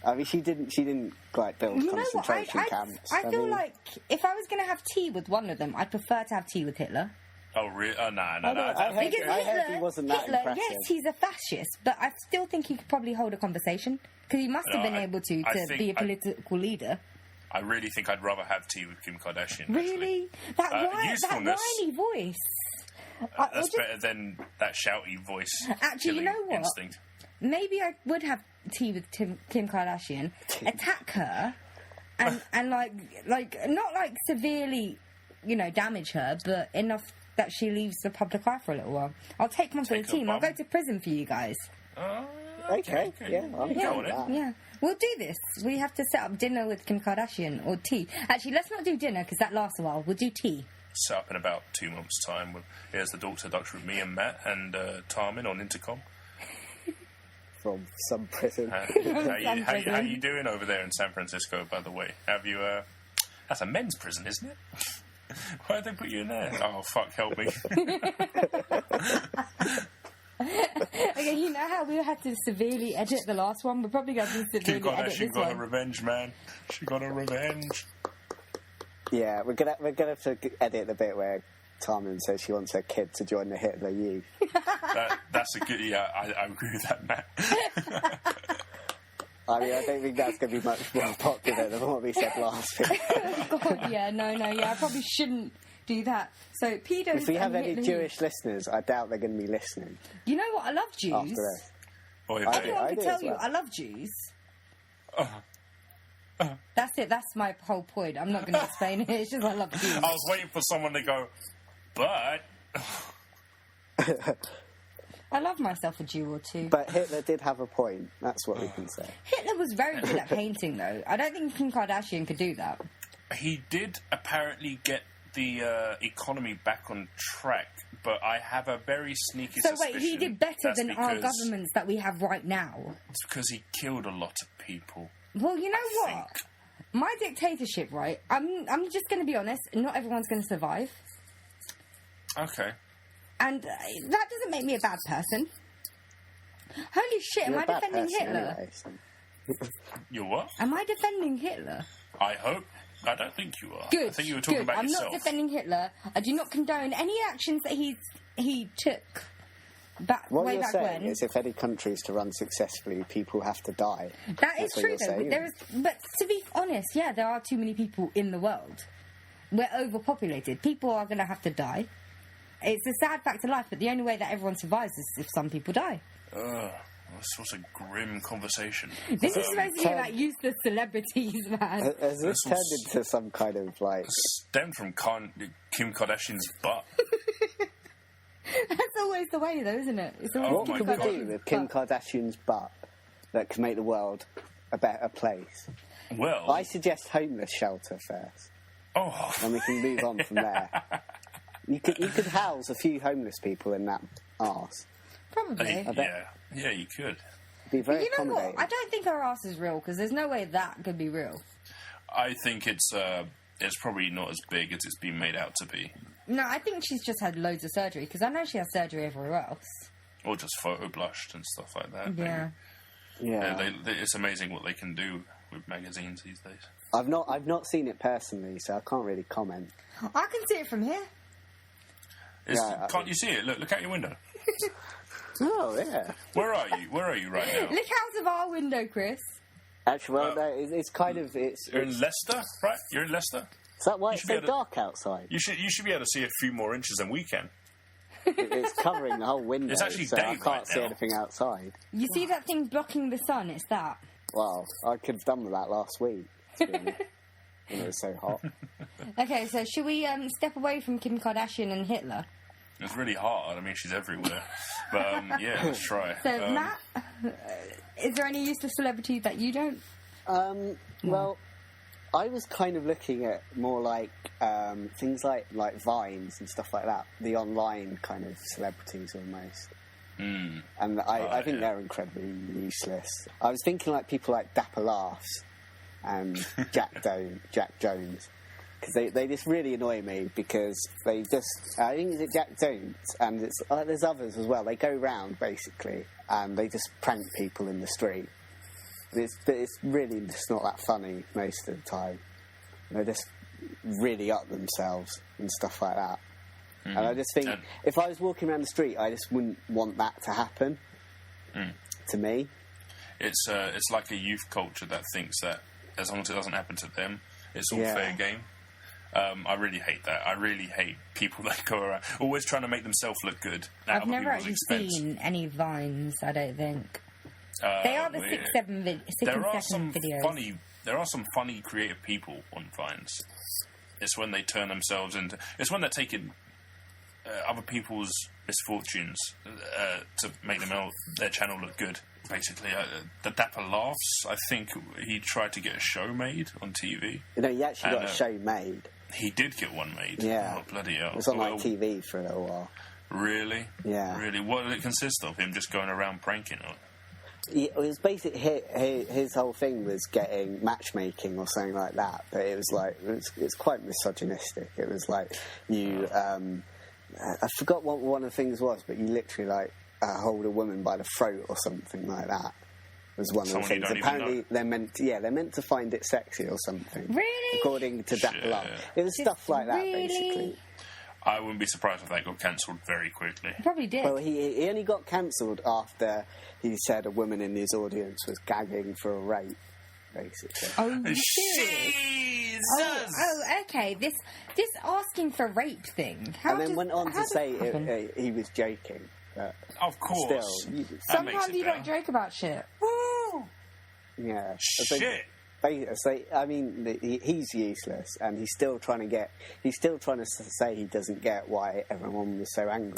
I mean, she didn't build You know what? concentration camps. I feel mean, like if I was going to have tea with one of them, I'd prefer to have tea with Hitler. Oh, really? Oh, no. I heard Because he wasn't that Hitler, impressive. yes, he's a fascist, but I still think he could probably hold a conversation because he must have been able to be a political leader. I really think I'd rather have tea with Kim Kardashian. Really? That usefulness. whiny voice. That's better than that shouty voice. Actually, you killing know what? Instinct. Maybe I would have tea with Kim Kardashian, attack her, and not severely, damage her, but enough that she leaves the public eye for a little while. I'll take one for the Take her team. I'll bum. go to prison for you guys. Okay, yeah, I'm Go down on with it. that. Yeah, we'll do this. We have to set up dinner with Kim Kardashian or tea. Actually, let's not do dinner because that lasts a while. We'll do tea. Set up in about 2 months' time. Here's the Dorks Seduction with me and Matt and Tarmin on intercom. From some prison. How you doing over there in San Francisco, by the way? Have you, that's a men's prison, isn't it? Why did they put you in there? Oh, fuck, help me. Okay, you know how we had to severely edit the last one? We're probably going to Kim severely edit Kardashian this got her one. revenge, man. She got her revenge. Yeah, we're gonna have to edit the bit where Tarmin says she wants her kid to join the Hitler Youth. That's a good... Yeah, I agree with that, Matt. I mean, I don't think that's going to be much more popular than what we said last week. God, yeah, no, I probably shouldn't do that. So, pedos If we have and any Hitler Jewish listeners, I doubt they're going to be listening You know what? I love Jews. after this. Or if I they- do. Everyone can as tell you well. I love Jews. That's it. That's my whole point. I'm not going to explain it. It's just I love Jews. I was waiting for someone to go, but... I love myself a Jew or two. But Hitler did have a point. That's what we can say. Hitler was very good at painting, though. I don't think Kim Kardashian could do that. He did apparently get the economy back on track, but I have a very sneaky So suspicion. wait, he did better that's than our because- governments that we have right now. It's because he killed a lot of people. Well, you know I what? think. My dictatorship, right? I'm just going to be honest. Not everyone's going to survive, Okay. and that doesn't make me a bad person. Holy shit! You're Am a I bad defending person Hitler? anyway, so- You what? Am I defending Hitler? I hope. I don't think you are. Good. I think you were talking good. about I'm yourself. not defending Hitler. I do not condone any actions that he took What way you're back saying when. is if any countries to run successfully, people have to die. That is That's what true, you're though. saying. But to be honest, yeah, there are too many people in the world. We're overpopulated. People are going to have to die. It's a sad fact of life, but the only way that everyone survives is if some people die. This was a grim conversation. This is supposed to be about useless celebrities, man. Has this turned into some kind of like... Stemmed from Kim Kardashian's butt. That's always the way, though, isn't it? It's always What my can we God. do with Kim Kardashian's butt that can make the world a better place? Well, I suggest homeless shelter first, oh, and we can move on from there. You could house a few homeless people in that arse. Probably. bet. yeah, you could. be very You know what? accommodating. I don't think her ass is real, because there's no way that could be real. I think it's probably not as big as it's been made out to be. No, I think she's just had loads of surgery, because I know she has surgery everywhere else. Or just photo blushed and stuff like that. Yeah. Yeah. It's amazing what they can do with magazines these days. I've not seen it personally, so I can't really comment. I can see it from here. Can't you see it? Look out your window. Oh, yeah. Where are you right now? Look out of our window, Chris. Actually, well, no, it's kind of... You're in Leicester, right? You're in Leicester? Is that why You it's should be so able to- dark outside? You should be able to see a few more inches than we can. It's covering the whole window, It's actually so day I can't right see now. anything outside. You see that thing blocking the sun? It's that. Well, I could have done with that last week, to be honest, when it was so hot. Okay, so should we step away from Kim Kardashian and Hitler? It's really hard. I mean, she's everywhere. But, yeah, let's try. So, Matt, is there any useless celebrity that you don't? Well, I was kind of looking at more like things like Vines and stuff like that. The online kind of celebrities almost. And I think they're incredibly useless. I was thinking like people like Dapper Laughs and Jack Jones. Because they just really annoy me because they just... I think it's Jack Jones, and it's there's others as well. They go round, basically, and they just prank people in the street. It's really just not that funny most of the time. They just really up themselves and stuff like that. And I just think, if I was walking around the street, I just wouldn't want that to happen to me. It's like a youth culture that thinks that as long as it doesn't happen to them, it's all fair game. I really hate that. I really hate people that go around always trying to make themselves look good. I've never actually seen any Vines, I don't think. They are the 6 and 7 videos. There are some funny, creative people on Vines. It's when they turn themselves into... It's when they're taking other people's misfortunes to make their channel look good, basically. The Dapper Laughs, I think he tried to get a show made on TV. You know, he actually got a show made. He did get one made. Yeah. Oh, bloody hell. It was on TV for a little while. Really? Yeah. Really? What did it consist of? Him just going around pranking or... It was basically his whole thing was getting matchmaking or something like that, but it was like it's quite misogynistic. It was like I forgot what one of the things was, but you literally like hold a woman by the throat or something like that. Was one of the things. Apparently they're meant to find it sexy or something. Really? According to Dapper Love, it was stuff like that basically. I wouldn't be surprised if that got cancelled very quickly. Probably did. Well, he only got cancelled after he said a woman in his audience was gagging for a rape, basically. Oh, you serious? Oh, okay. This asking for rape thing. And then went on to say he was joking. But of course. Still, sometimes you don't joke about shit. Woo! Yeah. Shit. I mean, he's useless, and he's still trying to say he doesn't get why everyone was so angry.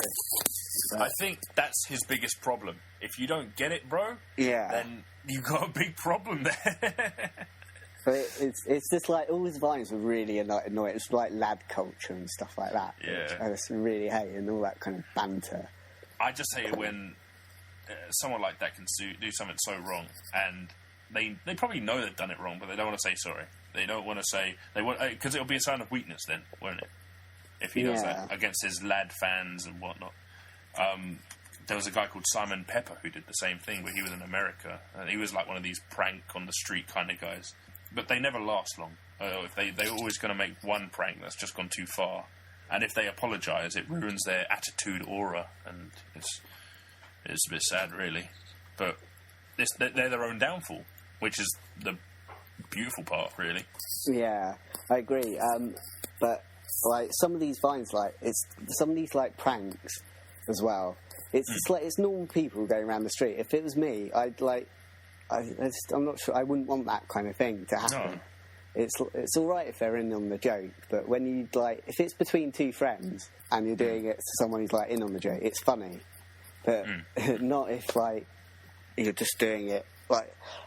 I think that's his biggest problem. If you don't get it, bro, then you've got a big problem there. But it's just like all his Vines were really annoying. It's like lad culture and stuff like that. Yeah. I just really hate, and all that kind of banter. I just hate when someone like that can do something so wrong, and they probably know they've done it wrong, but they don't want to say sorry. They don't want to say... Because it'll be a sign of weakness then, won't it? If he does that against his lad fans and whatnot. There was a guy called Simon Pepper who did the same thing, but he was in America, and he was like one of these prank on the street kind of guys. But they never last long. If they're always going to make one prank that's just gone too far. And if they apologise, it ruins their attitude aura, and it's a bit sad, really. But they're their own downfall, which is the beautiful part, really. Yeah, I agree. But like some of these Vines, some of these pranks as well. It's just like it's normal people going around the street. If it was me, I'm not sure. I wouldn't want that kind of thing to happen. No. It's all right if they're in on the joke, but when you if it's between two friends and you're doing it to someone who's in on the joke, it's funny. But not if you're just doing it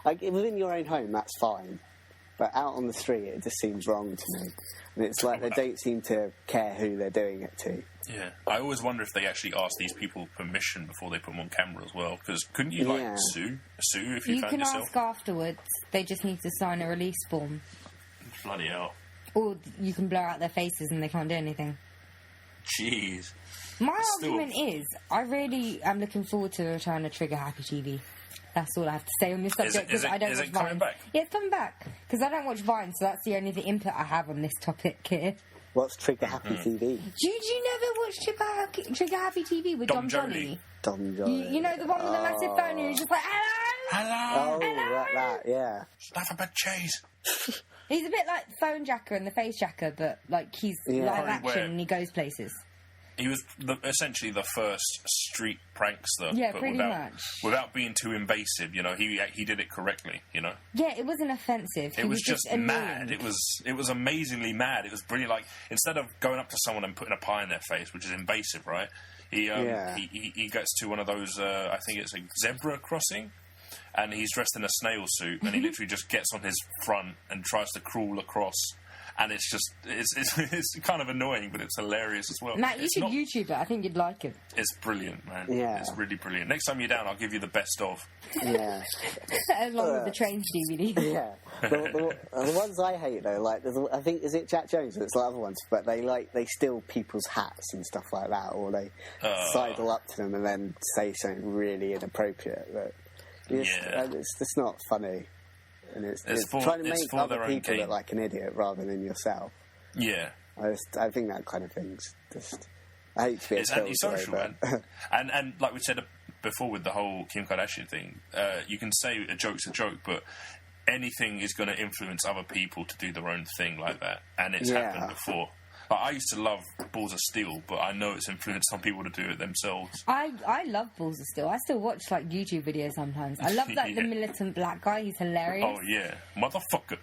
within your own home. That's fine. But out on the street, it just seems wrong to me. And it's like they don't seem to care who they're doing it to. Yeah. I always wonder if they actually ask these people permission before they put them on camera as well. Because couldn't you, sue if you found can yourself? ask afterwards. They just need to sign a release form. Bloody hell. Or you can blur out their faces and they can't do anything. Jeez. My argument is, I really am looking forward to the return of Trigger Happy TV. That's all I have to say on this subject, because I don't watch Vine. Is it coming back? Yeah, it's coming back. Because I don't watch Vine, so that's the only input I have on this topic here. What's Trigger Happy TV? Did you never watch Trigger Happy TV with Dom Johnny? Dom Johnny. You know, the one with the massive phone who's just like, hello! Hello! Oh, hello! that, yeah. Stuff a bit cheese. He's a bit like Phone Jacker and the Face Jacker, but like he's live action and he goes places. He was essentially the first street prankster. Yeah, but pretty much. Without being too invasive, you know, he did it correctly, you know. Yeah, it wasn't offensive. It was just mad. It was amazingly mad. It was brilliant. Like, instead of going up to someone and putting a pie in their face, which is invasive, right? He gets to one of those, I think it's a zebra crossing, and he's dressed in a snail suit, and he literally just gets on his front and tries to crawl across. And it's just, it's kind of annoying, but it's hilarious as well. Matt, you should YouTube it. I think you'd like it. It's brilliant, man. Yeah. It's really brilliant. Next time you're down, I'll give you the best of. Yeah. Along with the Trains DVD. Yeah. The ones I hate, though, like, I think, is it Jack Jones? It's like other ones, but they steal people's hats and stuff like that, or they sidle up to them and then say something really inappropriate. But it's just not funny. And it's trying to make other people look like an idiot rather than yourself. Yeah. I think that kind of thing's just... I hate to be it's antisocial, man. and like we said before with the whole Kim Kardashian thing, you can say a joke's a joke, but anything is going to influence other people to do their own thing like that. And it's happened before. Like, I used to love Balls of Steel, but I know it's influenced some people to do it themselves. I love Balls of Steel. I still watch, like, YouTube videos sometimes. I love, like, the militant black guy. He's hilarious. Oh, yeah. Motherfucker.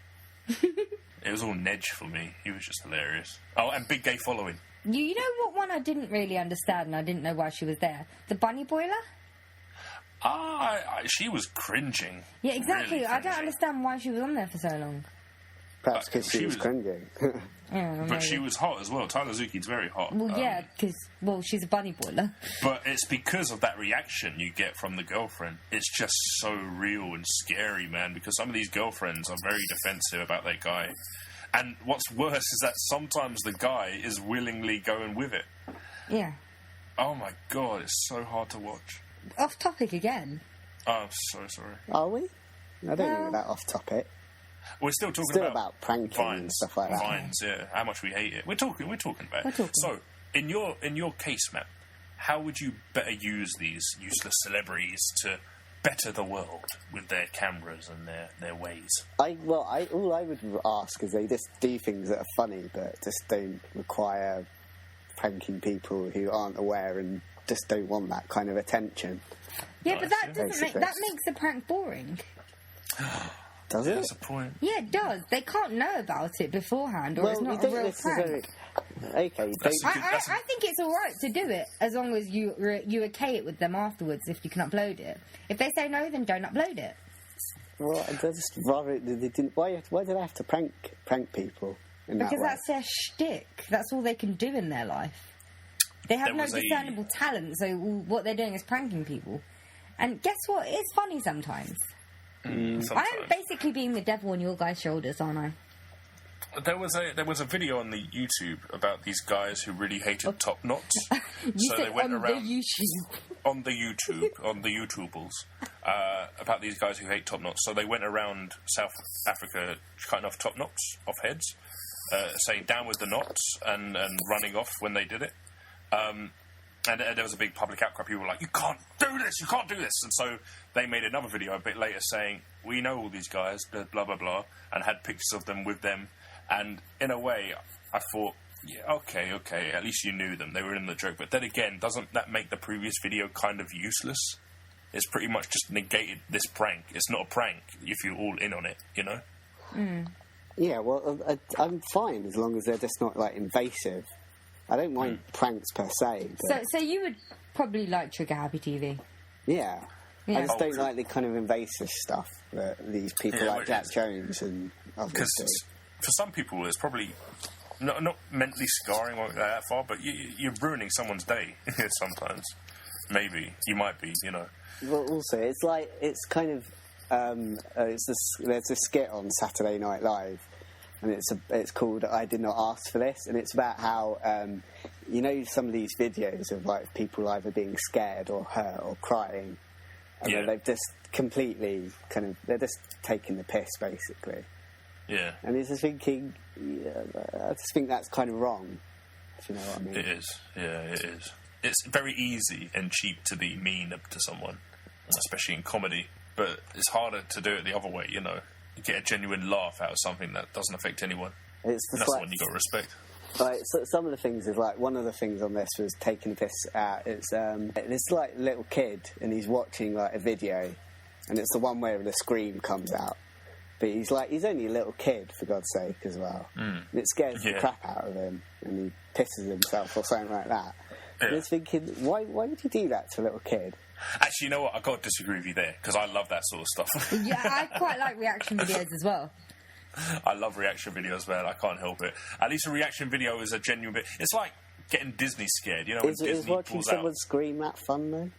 It was all Nedge for me. He was just hilarious. Oh, and big gay following. You know what one I didn't really understand, and I didn't know why she was there? The bunny boiler? She was cringing. Yeah, exactly. Really I don't understand why she was on there for so long. Perhaps because she was cringing. But she was hot as well. Tyler Zucchi's very hot. Well, yeah, because, she's a bunny boiler. But it's because of that reaction you get from the girlfriend. It's just so real and scary, man, because some of these girlfriends are very defensive about their guy. And what's worse is that sometimes the guy is willingly going with it. Yeah. Oh, my God, it's so hard to watch. Off topic again. Oh, I'm so sorry. Are we? I don't think we're that off topic. We're still talking about pranking Vines, and stuff like that. Vines, yeah. How much we hate it. We're talking about it. So, in your case, Matt, how would you better use these useless celebrities to better the world with their cameras and their ways? All I would ask is they just do things that are funny, but just don't require pranking people who aren't aware and just don't want that kind of attention. Yeah, but that makes the prank boring. Does it? That's a point. Yeah, it does. They can't know about it beforehand, or it's not a real prank. Okay. I think it's all right to do it as long as you okay it with them afterwards. If you can upload it. If they say no, then don't upload it. Well, I just rather they didn't. Why do they have to prank people? Because that's their shtick. That's all they can do in their life. They have no discernible talent, so what they're doing is pranking people. And guess what? It's funny sometimes. I am basically being the devil on your guys' shoulders, aren't I? There was a video on the YouTube about these guys who really hated top knots. So they went around on the YouTubeables about these guys who hate top knots. So they went around South Africa cutting off top knots off heads, saying down with the knots and running off when they did it. And there was a big public outcry. People were like, you can't do this, And so they made another video a bit later saying, we know all these guys, blah, blah, blah, and had pictures of them with them. And in a way, I thought, yeah, okay, at least you knew them. They were in the joke. But then again, doesn't that make the previous video kind of useless? It's pretty much just negated this prank. It's not a prank if you're all in on it, you know? Mm. Yeah, well, I'm fine as long as they're just not, like, invasive. I don't mind pranks per se. So you would probably like Trigger Happy TV? Yeah. I just don't like the kind of invasive stuff that these people like Jack Jones and Because for some people, it's probably not mentally scarring that far, but you're ruining someone's day sometimes. Maybe you might be, you know. Well, also, it's kind of there's a skit on Saturday Night Live, and it's called "I Did Not Ask for This," and it's about how some of these videos of like people either being scared or hurt or crying, and then they've just completely they're just taking the piss basically. Yeah. And he's just thinking, I just think that's kind of wrong, if you know what I mean. It is, yeah, it is. It's very easy and cheap to be mean to someone, especially in comedy, but it's harder to do it the other way, you know. You get a genuine laugh out of something that doesn't affect anyone. That's the one you got to respect. Like, so some of the things is like, one of the things on this was taking this out. It's this like little kid, and he's watching like a video, and it's the one where the scream comes out. But he's only a little kid, for God's sake, as well. And it scares the crap out of him, and he pisses himself or something like that. Yeah. And I was thinking, why would you do that to a little kid? Actually, you know what? I've got to disagree with you there, because I love that sort of stuff. Yeah, I quite like reaction videos as well. I love reaction videos, man. I can't help it. At least a reaction video is a genuine bit. It's like getting Disney scared, you know, when Disney is watching someone scream that fun, though?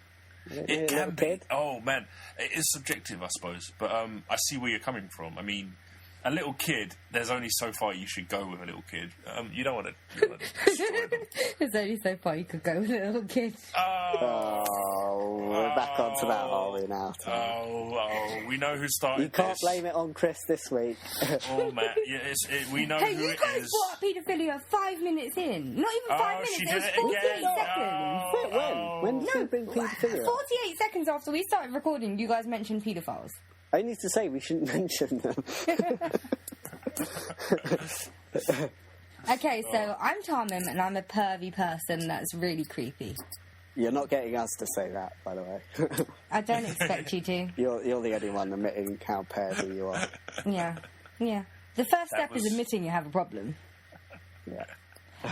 It can be. Oh, man. It is subjective, I suppose. But I see where you're coming from. I mean, a little kid, there's only so far you should go with a little kid. You don't want to destroy them. There's only so far you could go with a little kid. We're back onto that, are we now? We know who started You can't blame it on Chris this week. Oh, man. Yeah, we know who it is. Hey, you guys brought up paedophilia 5 minutes in. Not even 5 minutes, she it was did 48 seconds. When did you bring paedophilia? 48 seconds after we started recording, you guys mentioned paedophiles. I need to say we shouldn't mention them. Okay, so I'm Tamim, and I'm a pervy person that's really creepy. You're not getting us to say that, by the way. I don't expect you to. You're the only one admitting how pervy you are. Yeah. The first step is admitting you have a problem. Yeah.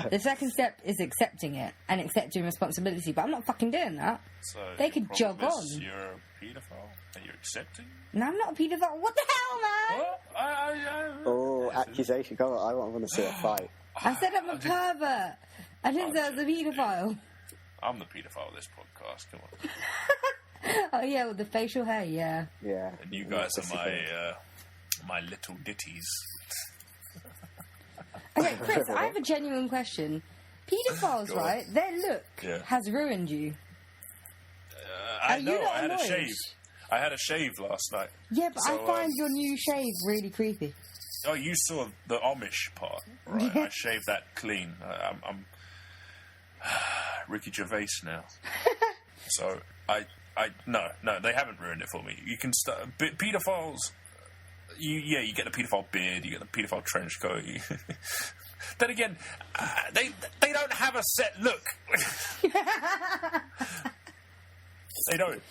The second step is accepting it and accepting responsibility, but I'm not fucking doing that. So they could jog on. You're a paedophile and you're accepting? No, I'm not a paedophile. What the hell, man? Accusation. Go on, I want to see a fight. I said I'm a pervert. I didn't say I was a paedophile. I'm the paedophile of this podcast, come on. Oh, yeah, with the facial hair, yeah. Yeah. And you guys are my little ditties. Okay, Chris, I have a genuine question. Paedophiles, right? Their look has ruined you. I know, I had a shave. I had a shave last night. Yeah, but I find your new shave really creepy. Oh, you saw the Amish part, right? I shaved that clean. I'm Ricky Gervais now. So, no, they haven't ruined it for me. You can start... Paedophiles... You get the paedophile beard, you get the paedophile trench coat. Then again, they don't have a set look. They don't.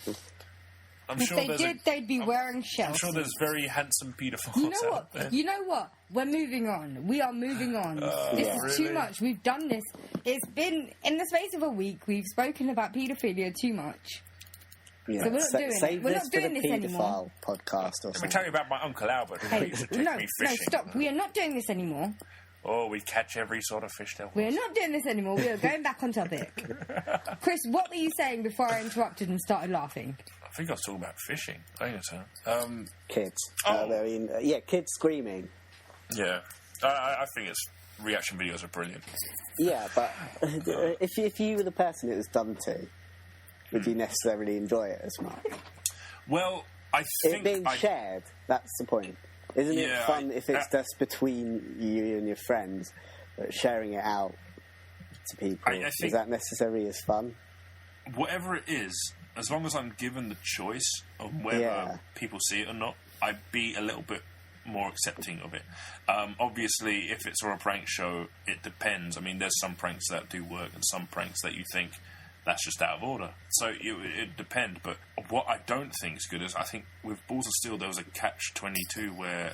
If they did, they'd be wearing shells. I'm sure there's very handsome paedophiles out there. You know what? We're moving on. We are moving on. This is too much. We've done this. It's been, in the space of a week, we've spoken about paedophilia too much. Yeah. So we're not doing it. We're not doing this anymore. Podcast or something. Let me tell you about my Uncle Albert. Hey, no, stop. We are not doing this anymore. Oh, we catch every sort of fish there was. We're not doing this anymore. We are going back on topic. Chris, what were you saying before I interrupted and started laughing? I think I was talking about fishing. I think so. Kids. Kids screaming. Yeah. I think reaction videos are brilliant. Yeah, but if you were the person it was done to, would you necessarily enjoy it as much? Well, I think... It being shared, that's the point. Isn't it fun if it's just between you and your friends, but sharing it out to people? Is that necessarily as fun? Whatever it is, as long as I'm given the choice of whether people see it or not, I'd be a little bit more accepting of it. Obviously, if it's on a prank show, it depends. I mean, there's some pranks that do work and some pranks that you think that's just out of order. So it depends. But what I don't think is good is I think with Balls of Steel there was a catch-22 where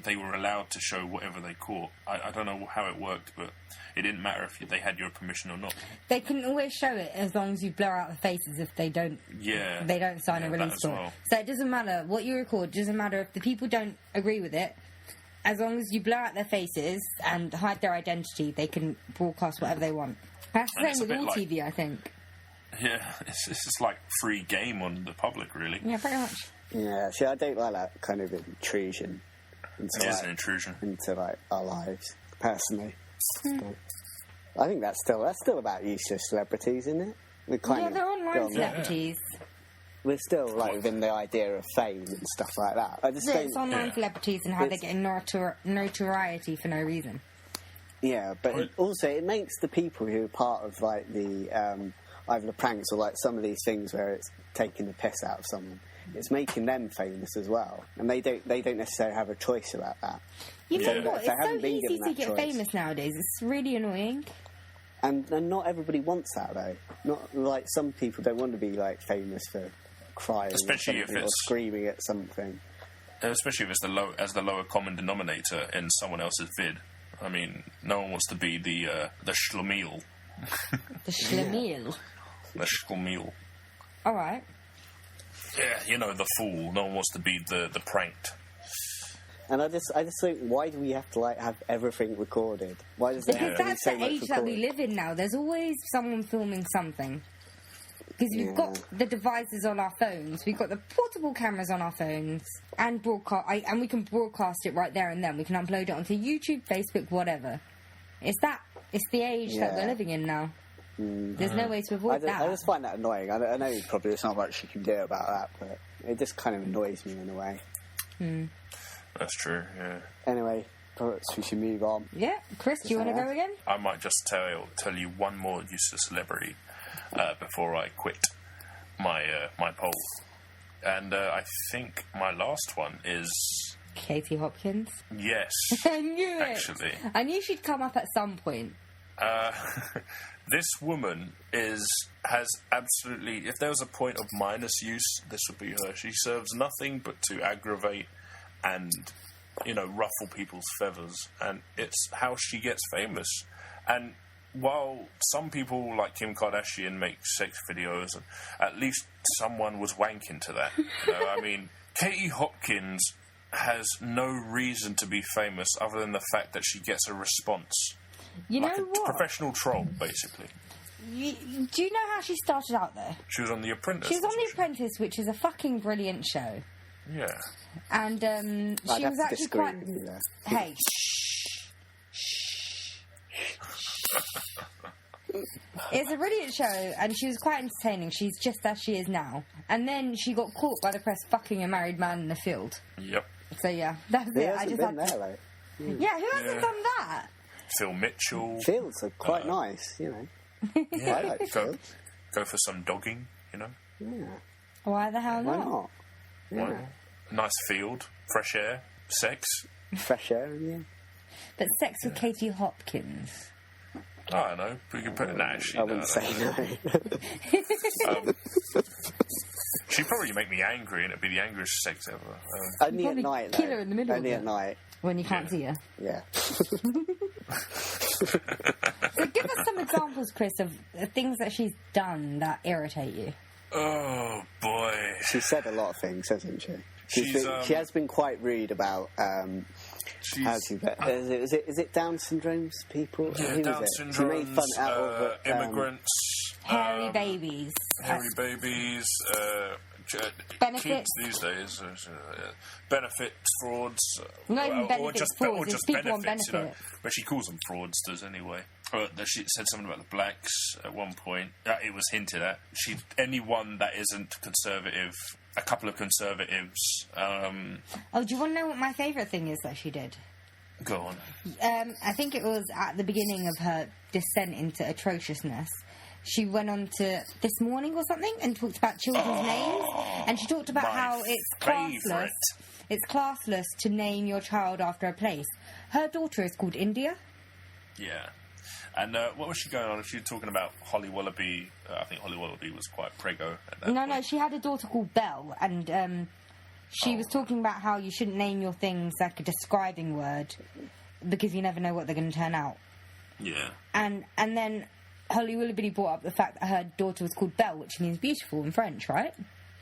they were allowed to show whatever they caught. I don't know how it worked, but it didn't matter if they had your permission or not. They can always show it as long as you blur out the faces if they don't they don't sign a release for it. So it doesn't matter what you record, it doesn't matter if the people don't agree with it, as long as you blur out their faces and hide their identity, they can broadcast whatever they want. That's the same with all TV, I think. Yeah, it's just like free game on the public, really. Yeah, pretty much. Yeah, see, I don't like that kind of intrusion. It is an intrusion into like our lives, personally. I think that's still about useless celebrities, isn't it? They're online celebrities. We're still like within the idea of fame and stuff like that. It's online celebrities and how they're getting notoriety for no reason. Yeah, but also it makes the people who are part of like the either the pranks or like some of these things where it's taking the piss out of someone. It's making them famous as well, and they don't necessarily have a choice about that. You know what? It's so easy to get famous nowadays. It's really annoying. And not everybody wants that though. Not like some people don't want to be like famous for crying, especially if it's screaming at something. Especially if it's the lower common denominator in someone else's vid. I mean, no one wants to be the schlemiel. The schlemiel. The schlemiel. All right. Yeah, you know, the fool. No one wants to be the pranked. And I just think, why do we have to like have everything recorded? Why does because that's the age that we live in now. There's always someone filming something. Because we've got the devices on our phones, we've got the portable cameras on our phones, and and we can broadcast it right there and then. We can upload it onto YouTube, Facebook, whatever. It's the age that we're living in now. There's no way to avoid that. I just find that annoying. I know probably there's not much you can do about that, but it just kind of annoys me in a way. That's true, yeah. Anyway, perhaps we should move on. Yeah, Chris, do you want to go again? I might just tell you one more useless celebrity before I quit my poll. And I think my last one is... Katie Hopkins? Yes. I knew it! Actually. I knew she'd come up at some point. This woman has absolutely... If there was a point of minus use, this would be her. She serves nothing but to aggravate and, you know, ruffle people's feathers. And it's how she gets famous. And while some people like Kim Kardashian make sex videos, at least someone was wanking to that. You know, I mean, Katie Hopkins has no reason to be famous other than the fact that she gets a response. You like know what? Professional troll, basically. Do you know how she started out there? She was on The Apprentice. She was on The Apprentice, which is a fucking brilliant show. Yeah. And she was actually quite... Hey, It's a brilliant show, and she was quite entertaining. She's just as she is now. And then she got caught by the press fucking a married man in the field. Yep. So yeah, that's it. I just had there, like. Yeah, who hasn't done that? Phil Mitchell. Fields are quite nice, you know. Yeah, I like fields. Go for some dogging, you know. Yeah. Why the hell Why not? not? Yeah. Nice field, fresh air, sex. Fresh air, yeah. But sex with Katie Hopkins. I don't know. We can put it actually. I wouldn't say no. She'd probably make me angry, and it'd be the angriest sex ever. Only at night, though. Kill her in the middle Only of at night. When you can't see her. Yeah. So give us some examples, Chris, of things that she's done that irritate you. Oh, boy. She's said a lot of things, hasn't she? She has been quite rude about... is it Down syndrome's people? Yeah, Down syndrome. She made fun out of immigrants. Hairy babies. Hairy babies. Benefits. Kids these days. Benefits, frauds. Not even benefits, frauds. Or just people on benefits, benefit. you know. But she calls them fraudsters anyway. She said something about the blacks at one point. It was hinted at. Anyone that isn't conservative... A couple of conservatives. Do you want to know what my favourite thing is that she did? Go on. I think it was at the beginning of her descent into atrociousness. She went on to This Morning or something and talked about children's names. And she talked about how it's classless. It's classless to name your child after a place. Her daughter is called India. Yeah. And what was she going on? She was talking about Holly Wallaby. I think Holly Wallaby was quite prego at that point. No, she had a daughter called Belle, and she was talking about how you shouldn't name your things like a describing word because you never know what they're going to turn out. Yeah. And then Holly Willoughby brought up the fact that her daughter was called Belle, which means beautiful in French, right?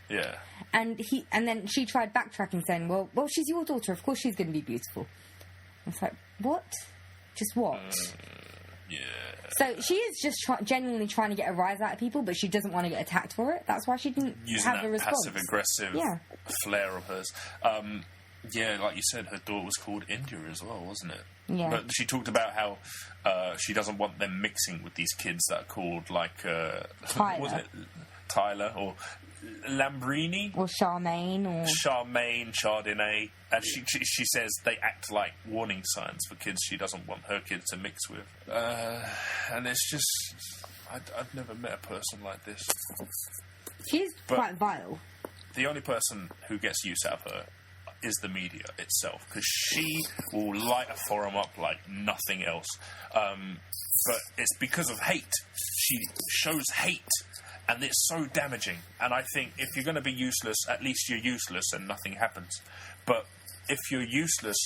Yeah. And then she tried backtracking, saying, well, she's your daughter. Of course she's going to be beautiful. It's like, what? Just what? Yeah. So she is just genuinely trying to get a rise out of people, but she doesn't want to get attacked for it. That's why she didn't have the response. Using that passive-aggressive flair of hers. Yeah, like you said, her daughter was called India as well, wasn't it? Yeah. But she talked about how she doesn't want them mixing with these kids that are called, like... Tyler. Was it Tyler or Lambrini? Or Charmaine or... Charmaine, Chardonnay. And she says they act like warning signs for kids she doesn't want her kids to mix with. And it's just... I've never met a person like this. She's quite vile. The only person who gets use out of her is the media itself, because she will light a forum up like nothing else. But it's because of hate. She shows hate, and it's so damaging. And I think if you're going to be useless, at least you're useless and nothing happens. But if you're useless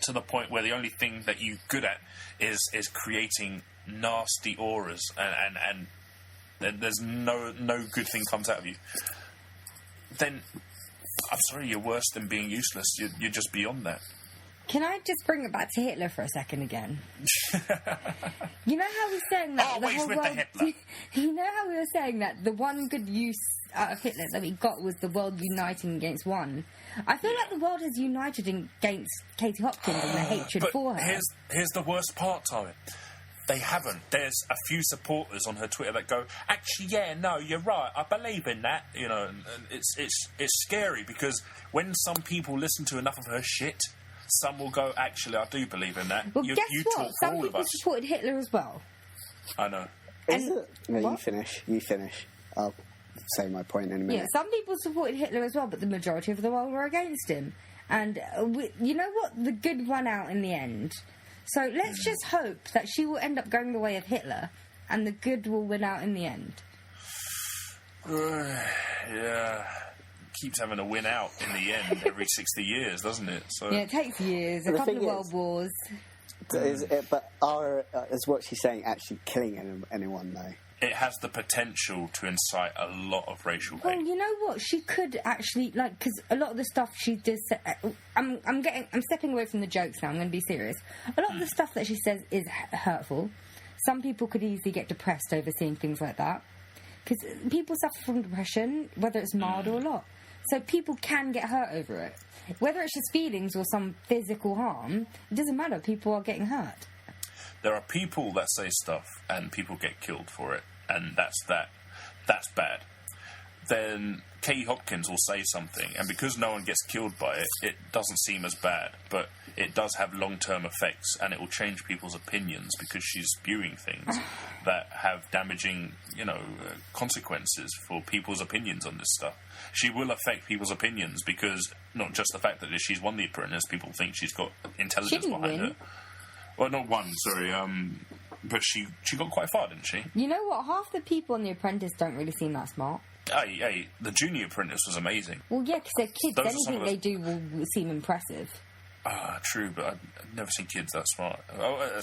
to the point where the only thing that you're good at is creating nasty auras, and there's no good thing comes out of you, then I'm sorry, you're worse than being useless. You're just beyond that. Can I just bring it back to Hitler for a second again? You know how we're saying that the whole world... You know how we were saying that the one good use out of Hitler that we got was the world uniting against one? I feel like the world has united against Katie Hopkins and the hatred for her. Here's the worst part, Tommy. They haven't. There's a few supporters on her Twitter that go, actually, yeah, no, you're right, I believe in that. You know, and it's scary, because when some people listen to enough of her shit, some will go, actually, I do believe in that. Well, you guess talk what? for Some all people of us. supported Hitler as well. I know. No, you finish. I'll say my point in a minute. Yeah, some people supported Hitler as well, but the majority of the world were against him. And you know what? The good won out in the end. So let's just hope that she will end up going the way of Hitler, and the good will win out in the end. Yeah. Keeps having to win out in the end every 60 years, doesn't it? So yeah, it takes years, a couple of world wars. Is what she's saying actually killing anyone, though? It has the potential to incite a lot of racial hate. Well, you know what? She could actually, like, because a lot of the stuff she does... I'm stepping away from the jokes now, I'm going to be serious. A lot of the stuff that she says is hurtful. Some people could easily get depressed over seeing things like that. Because people suffer from depression, whether it's mild or not. So people can get hurt over it. Whether it's just feelings or some physical harm, it doesn't matter. People are getting hurt. There are people that say stuff and people get killed for it, and that's that. That's bad. Then Katie Hopkins will say something, and because no one gets killed by it, it doesn't seem as bad, but it does have long-term effects, and it will change people's opinions because she's spewing things that have damaging, consequences for people's opinions on this stuff. She will affect people's opinions because not just the fact that she's won The Apprentice, people think she's got intelligence behind her. Well, not one, sorry, but she got quite far, didn't she? You know what? Half the people on The Apprentice don't really seem that smart. Hey, the Junior Apprentice was amazing. Well, yeah, because they're kids. Anything they do will seem impressive. True, but I've never seen kids that smart.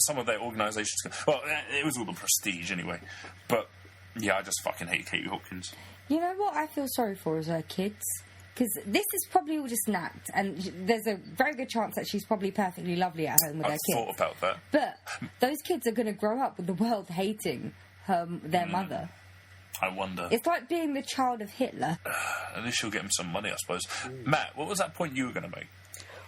Some of their organisations... Well, it was all the prestige anyway. But, yeah, I just fucking hate Katie Hopkins. You know what I feel sorry for is her kids? Because this is probably all just an act, and there's a very good chance that she's probably perfectly lovely at home with her kids. I've thought about that. But those kids are going to grow up with the world hating their mother. I wonder. It's like being the child of Hitler. At least she'll get him some money, I suppose. Matt, what was that point you were going to make?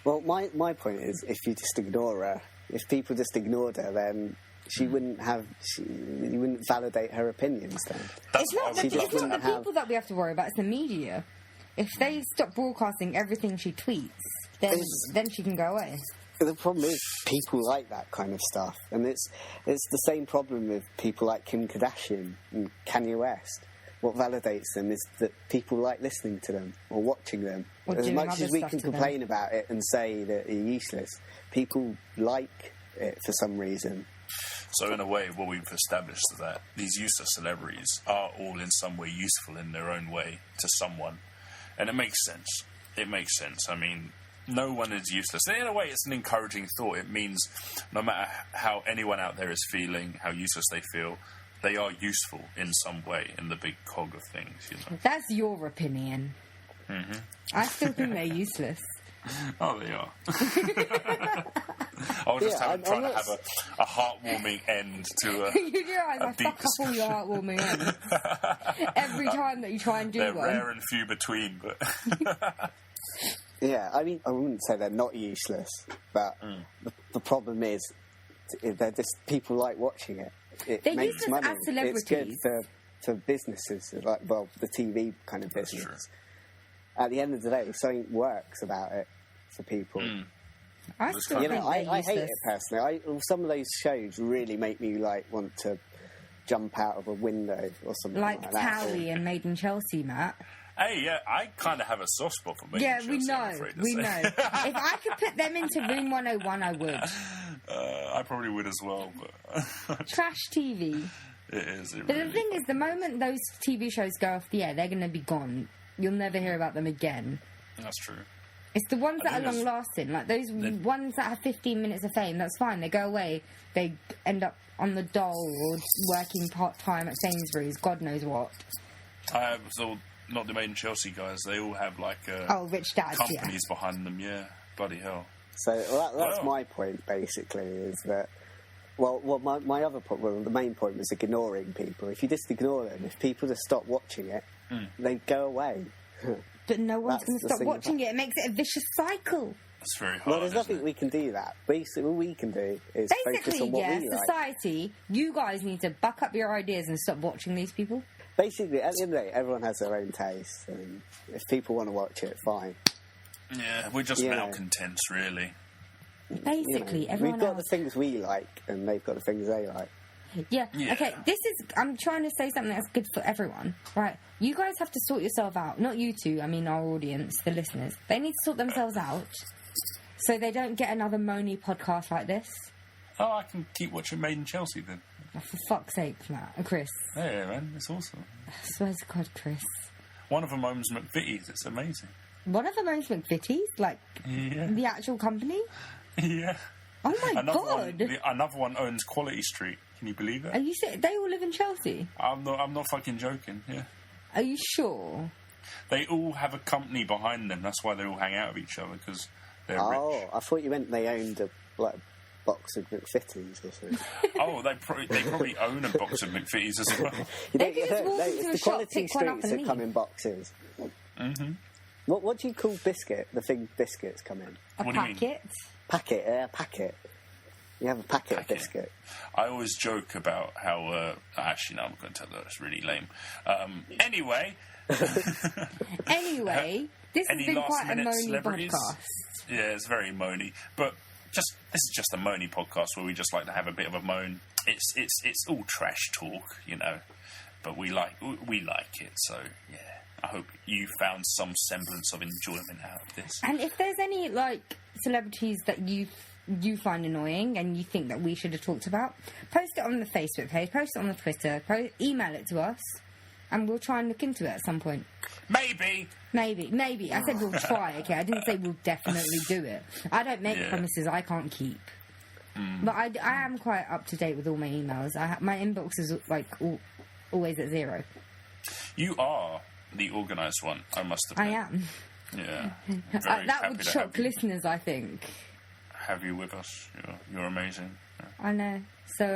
Well, my point is, if you just ignore her, if people just ignored her, then she wouldn't have... you wouldn't validate her opinions then. It's not the people that we have to worry about, it's the media. If they stop broadcasting everything she tweets, then she can go away. The problem is people like that kind of stuff, and it's the same problem with people like Kim Kardashian and Kanye West. What validates them is that people like listening to them or watching them. As much as we can complain about it and say that they're useless, people like it for some reason. So in a way, what we've established is that these useless celebrities are all in some way useful in their own way to someone. And it makes sense. It makes sense. I mean, no one is useless. And in a way, it's an encouraging thought. It means no matter how anyone out there is feeling, how useless they feel, they are useful in some way in the big cog of things. That's your opinion. Mm-hmm. I still think they're useless. Oh, they are. I was just trying to have a heartwarming end to a. You realise I deep fuck up all your heartwarming ends every time that you try and do They're one. rare and few between, but. Yeah, I mean, I wouldn't say they're not useless, but the problem is they're just people like watching it. It They're makes useless money. as celebrities. It's good for businesses, like, well, the TV kind of business. True. At the end of the day, something works about it for people. I still You think know, they're I hate useless. it personally. Some of those shows really make me want to jump out of a window or something like that. Towie and Made in Chelsea, Matt. Hey, yeah, I kind of have a soft spot for Made in Chelsea. We know, I'm afraid to we say. know. If I could put them into Room 101, I would. I probably would as well, but Trash TV. it is. But the thing is, the moment those TV shows go off the air, they're going to be gone. You'll never hear about them again. That's true. It's the ones that are think it's- long-lasting, like those ones that have 15 minutes of fame. That's fine. They go away. They end up on the dole or working part-time at Sainsbury's. God knows what. So not the Made in Chelsea guys. They all have like Rich dads, companies behind them. Yeah, bloody hell. So that's my point, basically, is that. Well, my other point, the main point was ignoring people. If you just ignore them, if people just stop watching it, they go away. But no one's That's going to the stop thing watching it. It makes it a vicious cycle. It's very hard. Well, there's isn't nothing it? we can do that. Basically, all we can do is focus Basically, on what yeah, we like. society, you guys need to buck up your ideas and stop watching these people. Basically, at the end of the day, everyone has their own taste, and if people want to watch it, fine. Yeah, we're just Yeah. malcontents, really. Basically, You know, everyone we've got else. the things we like, and they've got the things they like. Yeah. Yeah. Okay, I'm trying to say something that's good for everyone. Right. You guys have to sort yourself out. Not you two, I mean our audience, the listeners. They need to sort themselves out so they don't get another moany podcast like this. Oh, I can keep watching Made in Chelsea then. Oh, for fuck's sake, Matt. Chris. Yeah, man, it's awesome. I swear to God, Chris. One of them owns McVitie's. It's amazing. One of them owns McVitie's? Like, Yeah. the actual company? Yeah. Oh my God. Another one owns Quality Street. Can you believe Are that? you they all live in Chelsea? I'm not fucking joking. Yeah. Are you sure? They all have a company behind them. That's why they all hang out with each other because they're rich. I thought you meant they owned a box of McFitties or something. Oh, they probably own a box of McVitie's as well. They can just walk into a the shop, quality pick one up streets and that come leave. in boxes. Mm-hmm. What do you call biscuit? The thing biscuits come in. A What do you mean? packet? Packet. You have a packet of Packet. biscuit. I always joke about how... actually, no, I'm going to tell that. It's really lame. Anyway... Anyway, this has Any been quite a last-minute moany celebrities? podcast. Yeah, it's very moany. But this is just a moany podcast where we just like to have a bit of a moan. It's all trash talk, you know. But we like it, so yeah. I hope you found some semblance of enjoyment out of this. And if there's any, like, celebrities that you find annoying and you think that we should have talked about, post it on the Facebook page, post it on the Twitter, email it to us, and we'll try and look into it at some point. Maybe. I said we'll try, okay? I didn't say we'll definitely do it. I don't make promises I can't keep. But I am quite up to date with all my emails. My inbox is, like, always at 0. You are the organised one, I must admit. I am. Yeah. That Very happy would to shock have you- listeners, I think. Have you with us? You're amazing. Yeah. I know. So,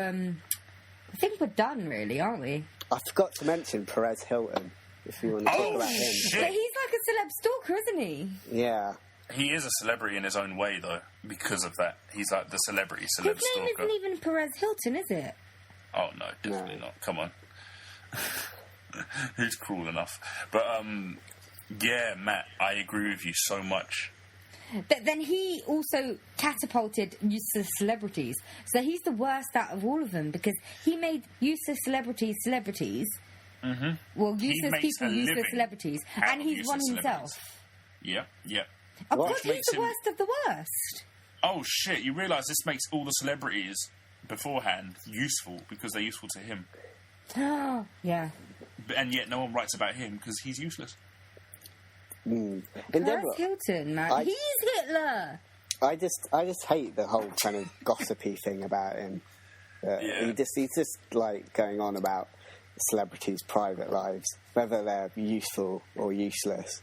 I think we're done, really, aren't we? I forgot to mention Perez Hilton, if you want to talk about him. shit. But he's like a celeb stalker, isn't he? Yeah. He is a celebrity in his own way, though, because of that. He's like the celebrity His celeb name stalker. isn't even Perez Hilton, is it? Oh, no, definitely not. Come on. Who's cruel enough? But, yeah, Matt, I agree with you so much. But then he also catapulted useless celebrities. So he's the worst out of all of them because he made useless celebrities celebrities. Mm-hmm. Well, useless makes people a useless living celebrities. out And of he's one useless himself. Yep. Of What course, he's makes the him- worst of the worst. Oh, shit, you realise this makes all the celebrities beforehand useful because they're useful to him. Yeah. And yet no one writes about him because he's useless. In Perez Deborah, Hilton, man. He's Hitler. I just hate the whole kind of gossipy thing about him. Yeah. He's just like going on about celebrities' private lives, whether they're useful or useless.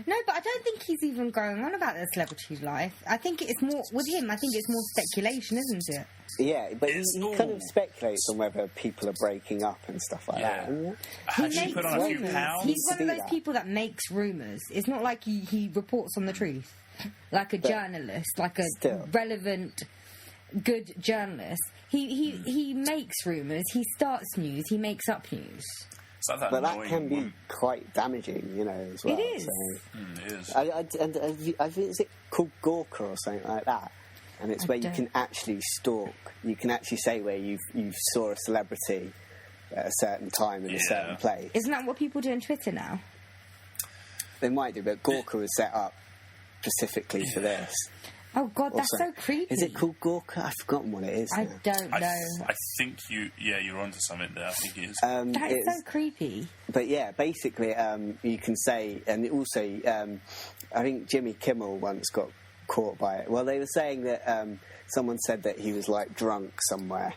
No, but I don't think he's even going on about the celebrity's life. I think it's more, with him, I think it's more speculation, isn't it? Yeah, but he kind of speculates on whether people are breaking up and stuff like that. Has he put on a few pounds? He's one of those people that makes rumours. It's not like he reports on the truth. Like a journalist, like a relevant, good journalist. He makes rumours, he starts news, he makes up news. Like but that can be quite damaging, as well. It is. So. It is. I think, is it called Gawker or something like that? And it's where you can actually stalk. You can actually say where you saw a celebrity at a certain time in a certain place. Isn't that what people do on Twitter now? They might do, but Gawker was set up specifically for this. Oh God, that's so creepy. Is it called Gawker? I've forgotten what it is. I don't know. I think you're onto something there. I think it is. That is so creepy. But yeah, basically, you can say, and also, I think Jimmy Kimmel once got caught by it. Well, they were saying that someone said that he was like drunk somewhere,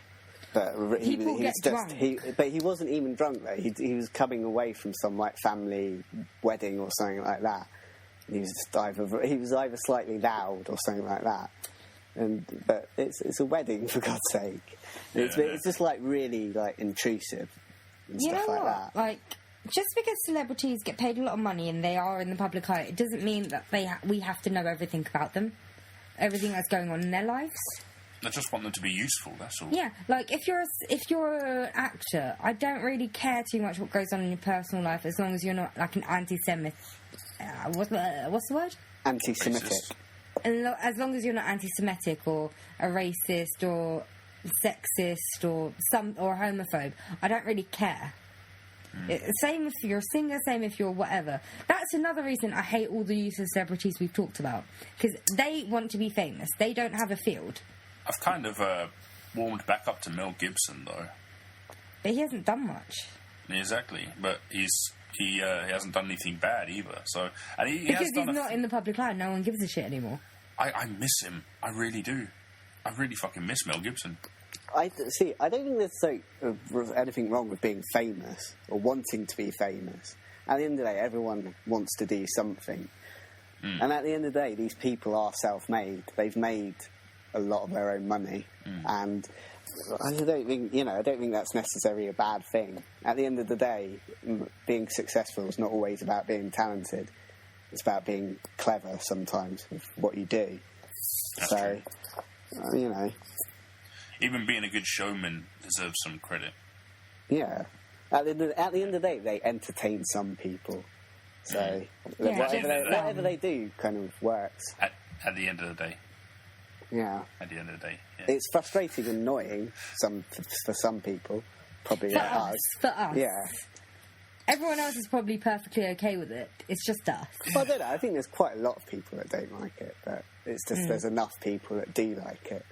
but he was just but he wasn't even drunk though. He was coming away from some like family wedding or something like that. He was either slightly loud or something like that, but it's a wedding, for God's sake. It's just like really like intrusive and stuff like that. Like, just because celebrities get paid a lot of money and they are in the public eye, it doesn't mean that we have to know everything about them, everything that's going on in their lives. I just want them to be useful. That's all. Yeah, like if you're an actor, I don't really care too much what goes on in your personal life as long as you're not like an anti-Semite. What's the word? Anti-Semitic. As long as you're not anti-Semitic or a racist or sexist or homophobe, I don't really care. Same if you're a singer, same if you're whatever. That's another reason I hate all the use of celebrities we've talked about, because they want to be famous. They don't have a field. I've kind of warmed back up to Mel Gibson though. But he hasn't done much. Exactly, but he hasn't done anything bad either. So, and because he's not in the public eye, no one gives a shit anymore. I miss him. I really do. I really fucking miss Mel Gibson. I don't think there's anything wrong with being famous or wanting to be famous. At the end of the day, everyone wants to do something. And at the end of the day, these people are self-made. They've made a lot of their own money, and I don't think that's necessarily a bad thing. At the end of the day, being successful is not always about being talented. It's about being clever sometimes with what you do. That's so, true. Even being a good showman deserves some credit. Yeah. At the end of the day, they entertain some people. So whatever they do kind of works. At the end of the day. Yeah. At the end of the day. Yeah. It's frustrating and annoying for some people. Probably for like us. For us. Yeah. Everyone else is probably perfectly okay with it. It's just us. Well, I don't know. I think there's quite a lot of people that don't like it, but it's just there's enough people that do like it.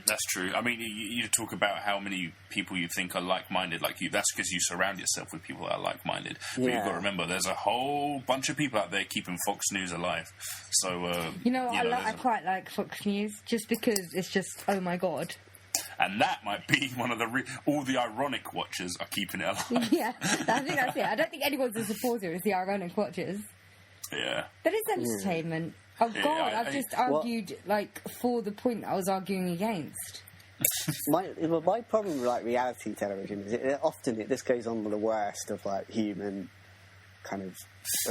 That's true. I mean, you talk about how many people you think are like-minded, like you. That's because you surround yourself with people that are like-minded. But you've got to remember, there's a whole bunch of people out there keeping Fox News alive. So, I quite like Fox News just because it's just, oh my god. And that might be one of all the ironic watchers are keeping it alive. Yeah, I think that's it. I don't think anyone's a supporter. It's the ironic watchers. Yeah. But it's entertainment. Oh God! I've just argued for the point that I was arguing against. My problem with reality television is this goes on with the worst of human kind of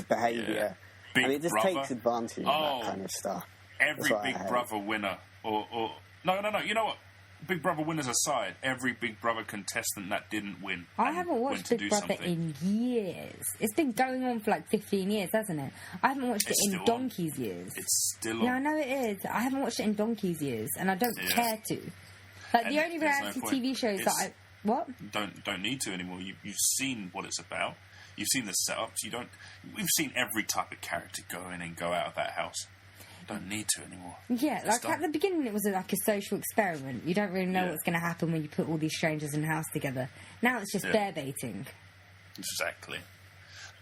behaviour, and it just takes advantage of that kind of stuff. Every Big Brother winner, or no, you know what? Big Brother winners aside, every Big Brother contestant that didn't win. I haven't watched Big Brother in years. It's been going on for 15 years, hasn't it? I haven't watched it in donkey's years. It's still on. Yeah, I know it is. I haven't watched it in donkey's years, and I don't care to. The only reality TV shows that I... What? Don't need to anymore. You've seen what it's about. You've seen the setups. We've seen every type of character go in and go out of that house. Don't need to anymore. Yeah, at the beginning it was a social experiment. You don't really know what's going to happen when you put all these strangers in a house together. Now it's just bear baiting. Exactly.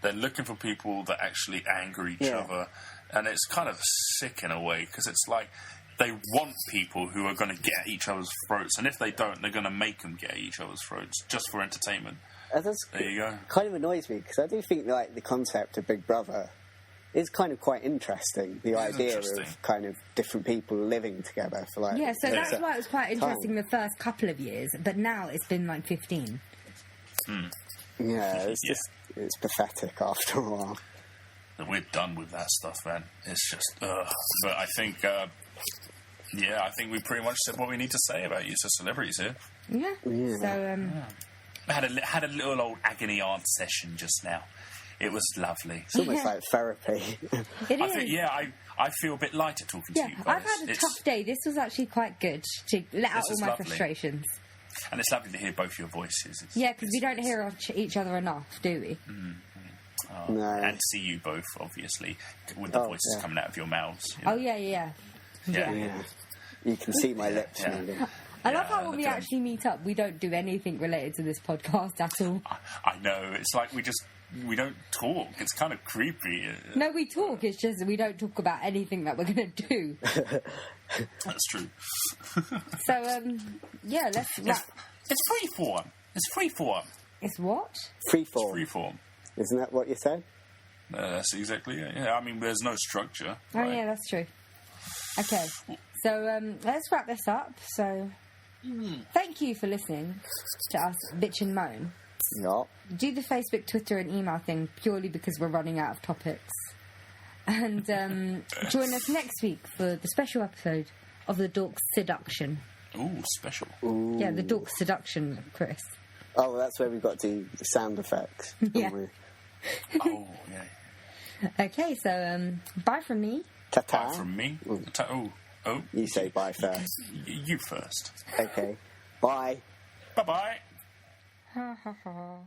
They're looking for people that actually anger each other, and it's kind of sick in a way, because it's like they want people who are going to get at each other's throats, and if they don't, they're going to make them get at each other's throats just for entertainment. There you go. Kind of annoys me, because I do think the concept of Big Brother is kind of quite interesting. The idea interesting. of kind of different people living together for like Yeah, so that's why it was quite interesting the first couple of years, but now it's been like 15. Yeah, it's pathetic after a while. We're done with that stuff, man. It's just, but I think, I think we pretty much said what we need to say about use of celebrities here. Yeah. So, I had a little old agony aunt session just now. It was lovely. It's almost like therapy. it is. I feel a bit lighter talking Yeah, to you guys. I've had a tough day. This was actually quite good to let out all my lovely. frustrations. And it's lovely to hear both your voices. Yeah, because we don't hear each other enough, do we? No. And see you both, obviously, with the voices coming out of your mouths. You know? Oh, yeah. Yeah. You can see my lips moving. I love how when we actually meet up, we don't do anything related to this podcast at all. I know. It's like we don't talk. It's kind of creepy. No, we talk. It's just we don't talk about anything that we're going to do. That's true. So, let's wrap. It's freeform. It's freeform. It's what? Freeform. Freeform. Isn't that what you said? That's exactly it. Yeah, I mean, there's no structure. Oh, right? yeah, that's true. Okay, so let's wrap this up. So, thank you for listening to us bitch and moan. Yeah. Do the Facebook, Twitter and email thing purely because we're running out of topics. And join us next week for the special episode of the Dorks Seduction. Ooh, special. Ooh. Yeah, the Dorks Seduction, Chris. Oh, that's where we've got to do the sound effects. Yeah. We? Oh, yeah. Okay, so bye from me. Ta-ta. Bye from me. Oh. You say bye first. You first. Okay. Bye. Bye-bye. Ha ha ha.